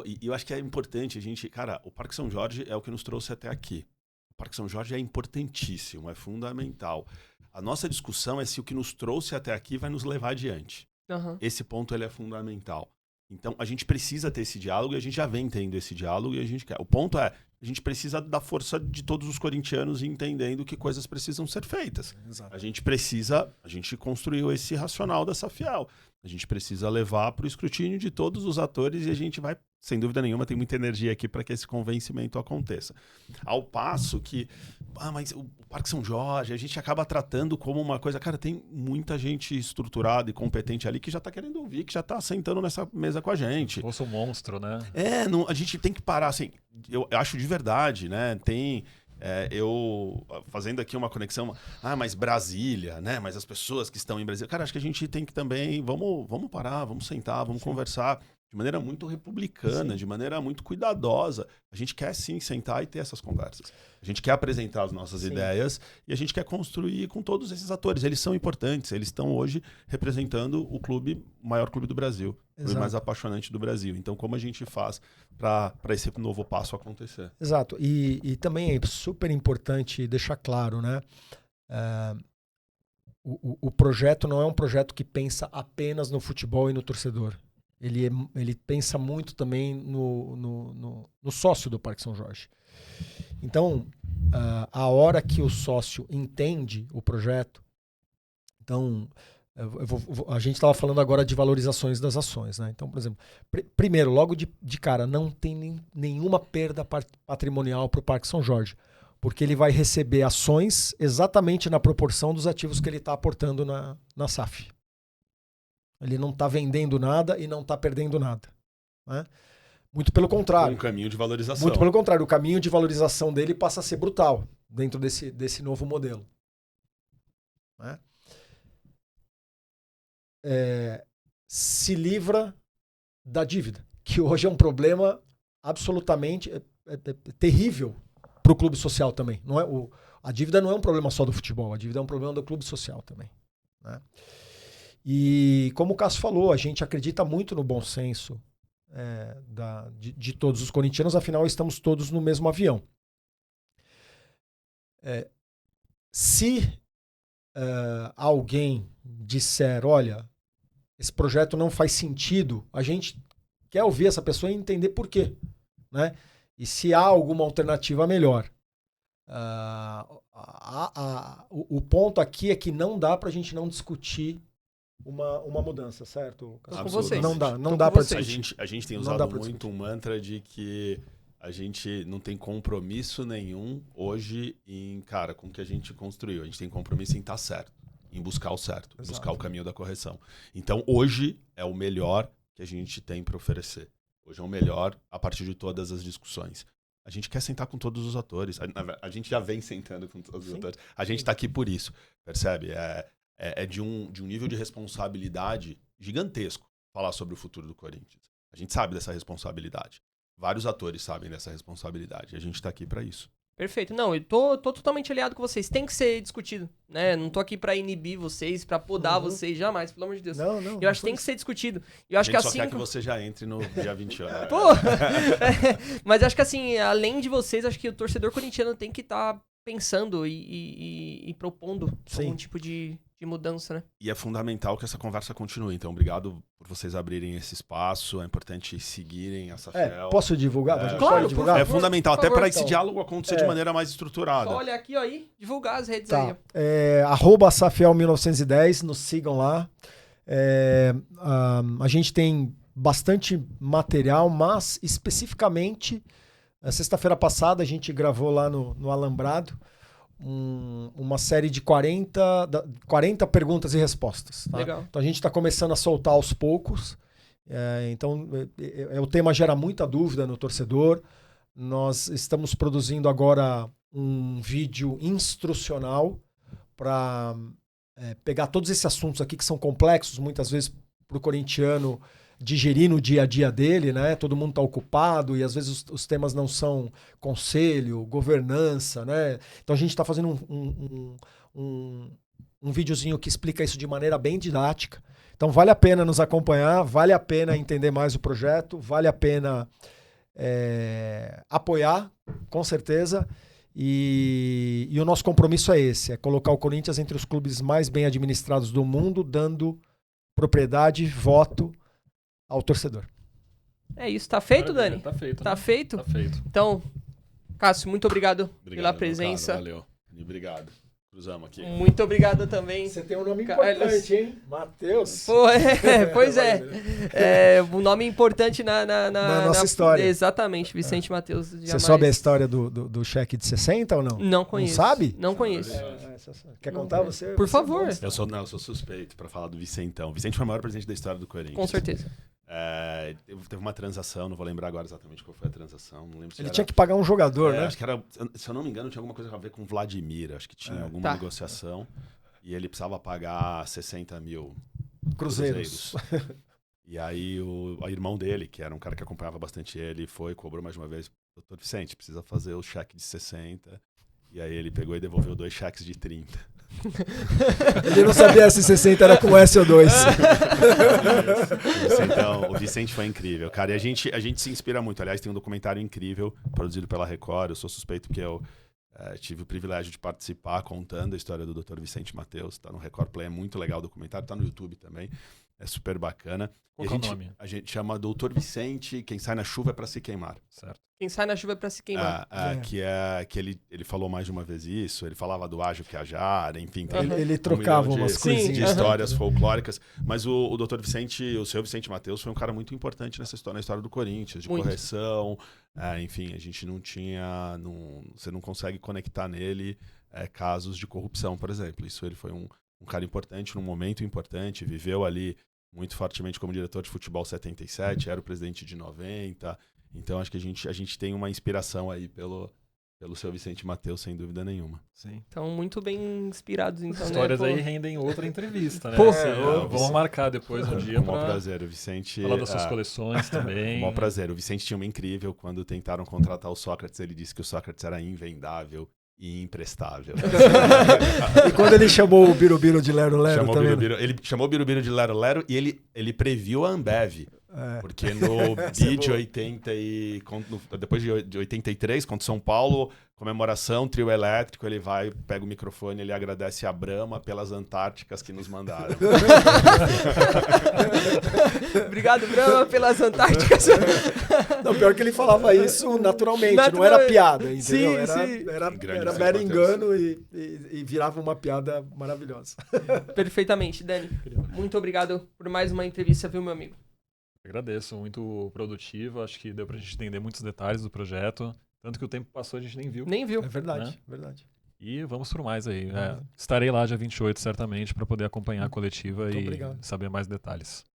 e eu acho que é importante a gente... Cara, o Parque São Jorge é o que nos trouxe até aqui. O Parque São Jorge é importantíssimo, é fundamental. A nossa discussão é se o que nos trouxe até aqui vai nos levar adiante. Uhum. Esse ponto ele é fundamental. Então, a gente precisa ter esse diálogo e a gente já vem tendo esse diálogo e a gente quer. O ponto é, a gente precisa da força de todos os corintianos entendendo que coisas precisam ser feitas. Exato. A gente construiu esse racional da Safiel. A gente precisa levar para o escrutínio de todos os atores e a gente vai, sem dúvida nenhuma, tem muita energia aqui para que esse convencimento aconteça. Ao passo que, mas o Parque São Jorge, a gente acaba tratando como uma coisa... Cara, tem muita gente estruturada e competente ali que já está querendo ouvir, que já está sentando nessa mesa com a gente. Fosse um monstro, né? A gente tem que parar, assim, eu acho de verdade, né? Tem... eu fazendo aqui uma conexão, mas Brasília, né? Mas as pessoas que estão em Brasília, cara, acho que a gente tem que também, vamos parar, vamos sentar, vamos conversar de maneira muito republicana, Sim. de maneira muito cuidadosa. A gente quer sim sentar e ter essas conversas. A gente quer apresentar as nossas Sim. ideias e a gente quer construir com todos esses atores. Eles são importantes, eles estão hoje representando o maior clube do Brasil, o clube mais apaixonante do Brasil. Então, como a gente faz para esse novo passo acontecer? Exato. E também é super importante deixar claro, né? O projeto não é um projeto que pensa apenas no futebol e no torcedor. Ele pensa muito também no sócio do Parque São Jorge. Então, a hora que o sócio entende o projeto, então, a gente estava falando agora de valorizações das ações, né? Então, por exemplo, primeiro, logo de cara, não tem nenhuma perda patrimonial para o Parque São Jorge, porque ele vai receber ações exatamente na proporção dos ativos que ele está aportando na SAF. Ele não está vendendo nada e não está perdendo nada, né? Muito pelo contrário. Um caminho de valorização. Muito pelo contrário. O caminho de valorização dele passa a ser brutal dentro desse novo modelo, né? Se livra da dívida, que hoje é um problema absolutamente terrível para o clube social também. Não é, a dívida não é um problema só do futebol, a dívida é um problema do clube social também, né? E como o Cássio falou, a gente acredita muito no bom senso de todos os corintianos, afinal estamos todos no mesmo avião. Se alguém disser, olha, esse projeto não faz sentido, a gente quer ouvir essa pessoa e entender por quê, né? E se há alguma alternativa melhor. O ponto aqui é que não dá para a gente não discutir uma mudança, certo? Tô com vocês. Não Tô dá com para vocês. discutir. A gente tem Não dá usado pra muito discutir. um mantra de que a gente não tem compromisso nenhum hoje com o que a gente construiu. A gente tem compromisso em estar certo, em buscar o certo, Exato. buscar o caminho da correção. Então, hoje é o melhor que a gente tem para oferecer. Hoje é o melhor a partir de todas as discussões. A gente quer sentar com todos os atores. A gente já vem sentando com todos os atores. A gente está aqui por isso, percebe? É de um nível de responsabilidade gigantesco falar sobre o futuro do Corinthians. A gente sabe dessa responsabilidade. Vários atores sabem dessa responsabilidade. E a gente está aqui para isso. Perfeito. Não, eu tô totalmente aliado com vocês. Tem que ser discutido, né? Não tô aqui pra inibir vocês, pra podar vocês, jamais, pelo amor de Deus. Não, Eu acho que tem que ser discutido. Eu acho A que gente assim. só quer que você já entre no dia 21. Né? Pô! Mas acho que assim, além de vocês, acho que o torcedor corintiano tem que estar pensando e propondo Sim. algum tipo de mudança, né? E é fundamental que essa conversa continue. Então, obrigado por vocês abrirem esse espaço. É importante seguirem essa Safiel. Posso divulgar? A gente Claro, pode divulgar? por É favor, fundamental por até favor, para esse então. diálogo acontecer de maneira mais estruturada. Só olha aqui, ó, aí, divulgar as redes aí, ó. @Safiel1910, nos sigam lá. A gente tem bastante material, mas especificamente, sexta-feira passada a gente gravou lá no Alambrado uma série de 40 perguntas e respostas. Tá? Legal. Então a gente está começando a soltar aos poucos. Então o tema gera muita dúvida no torcedor. Nós estamos produzindo agora um vídeo instrucional para pegar todos esses assuntos aqui que são complexos, muitas vezes para o corintiano digerir no dia a dia dele, né? Todo mundo está ocupado e às vezes os temas não são conselho, governança, né? Então a gente está fazendo um videozinho que explica isso de maneira bem didática. Então vale a pena nos acompanhar, vale a pena entender mais o projeto, vale a pena apoiar, com certeza. E o nosso compromisso é esse, é colocar o Corinthians entre os clubes mais bem administrados do mundo, dando propriedade, voto ao torcedor. É isso, tá feito, Maravilha, Dani? Tá feito. Tá né? feito? Tá feito. Então, Cássio, muito obrigado pela meu presença. caro, valeu. Obrigado. Cruzamos aqui. Muito obrigado também. Você tem um nome Carlos. importante, hein? Matheus. Pô, pois é. Um nome importante na nossa história. Exatamente, Vicente Matheus. Você soube a história do cheque de 60 ou não? Não conheço. Não sabe? Não conheço. Quer Não contar conheço. você? Por Você favor. gosta. Eu sou suspeito para falar do Vicentão. Vicente foi o maior presidente da história do Corinthians. Com certeza. Teve uma transação, não vou lembrar agora exatamente qual foi a transação. Não lembro se Ele era... tinha que pagar um jogador, né? Acho que era, se eu não me engano, tinha alguma coisa a ver com Vladimir. Acho que tinha alguma Tá. negociação. E ele precisava pagar 60 mil Cruzeiros. E aí o irmão dele, que era um cara que acompanhava bastante ele, cobrou mais uma vez, doutor Vicente, precisa fazer o cheque de 60. E aí ele pegou e devolveu 2 cheques de 30. Ele não sabia se 60 era com S ou 2. Então, o Vicente foi incrível, cara. E a gente se inspira muito. Aliás, tem um documentário incrível, produzido pela Record. Eu sou suspeito porque eu tive o privilégio de participar contando a história do Dr. Vicente Mateus. Tá no Record Play, é muito legal o documentário. Tá no YouTube também. É super bacana. Qual é o nome? A gente chama Dr. Vicente, quem sai na chuva é pra se queimar. Certo. Quem sai na chuva é pra se queimar. Que ele falou mais de uma vez isso, ele falava do ágil que ajar, enfim. Tem Ele trocava umas coisinhas. De histórias folclóricas. Mas o Dr. Vicente, o seu Vicente Mateus, foi um cara muito importante na história do Corinthians, de correção. Enfim, a gente não tinha... você não consegue conectar nele casos de corrupção, por exemplo. Isso ele foi um cara importante, num momento importante, viveu ali muito fortemente como diretor de futebol 77, era o presidente de 90. Então acho que a gente tem uma inspiração aí pelo seu Vicente Mateus, sem dúvida nenhuma. Sim. Então, muito bem inspirados, então, Histórias né? aí rendem outra entrevista, né? Pô, vamos marcar depois um dia Com o maior pra prazer, o Vicente... falar das suas coleções também. Com o maior prazer. O Vicente tinha uma incrível, quando tentaram contratar o Sócrates, ele disse que o Sócrates era invendável e imprestável. E quando ele chamou o Birubiru de Lero Lero também. Ele chamou o Birubiru de Lero Lero e ele previu a Ambev. Porque no BI de 80 depois de 83, contra São Paulo, comemoração, trio elétrico, ele pega o microfone, ele agradece a Brahma pelas Antárticas que nos mandaram. Obrigado, Brahma, pelas Antárticas. Não, pior que ele falava isso naturalmente, não era piada, entendeu? Sim, era mero engano e virava uma piada maravilhosa. Perfeitamente, Dani. Muito obrigado por mais uma entrevista, viu, meu amigo? Agradeço, muito produtivo. Acho que deu pra gente entender muitos detalhes do projeto. Tanto que o tempo passou, a gente nem viu. Nem viu. É verdade, Né? verdade. E vamos por mais aí. Estarei lá dia 28, certamente, para poder acompanhar a coletiva Muito e obrigado. saber mais detalhes.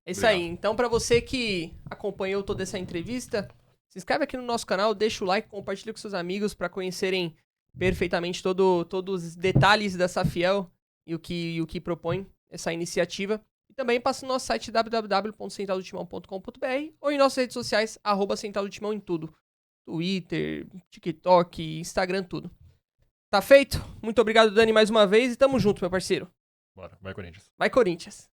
É isso aí. Então, pra você que acompanhou toda essa entrevista, se inscreve aqui no nosso canal, deixa o like, compartilha com seus amigos para conhecerem perfeitamente todos os detalhes da Safiel e o que propõe essa iniciativa. E também passa no nosso site www.centraldotimão.com.br ou em nossas redes sociais, @centraldotimão em tudo. Twitter, TikTok, Instagram, tudo. Tá feito? Muito obrigado, Dani, mais uma vez e tamo junto, meu parceiro. Bora, vai Corinthians. Vai, Corinthians!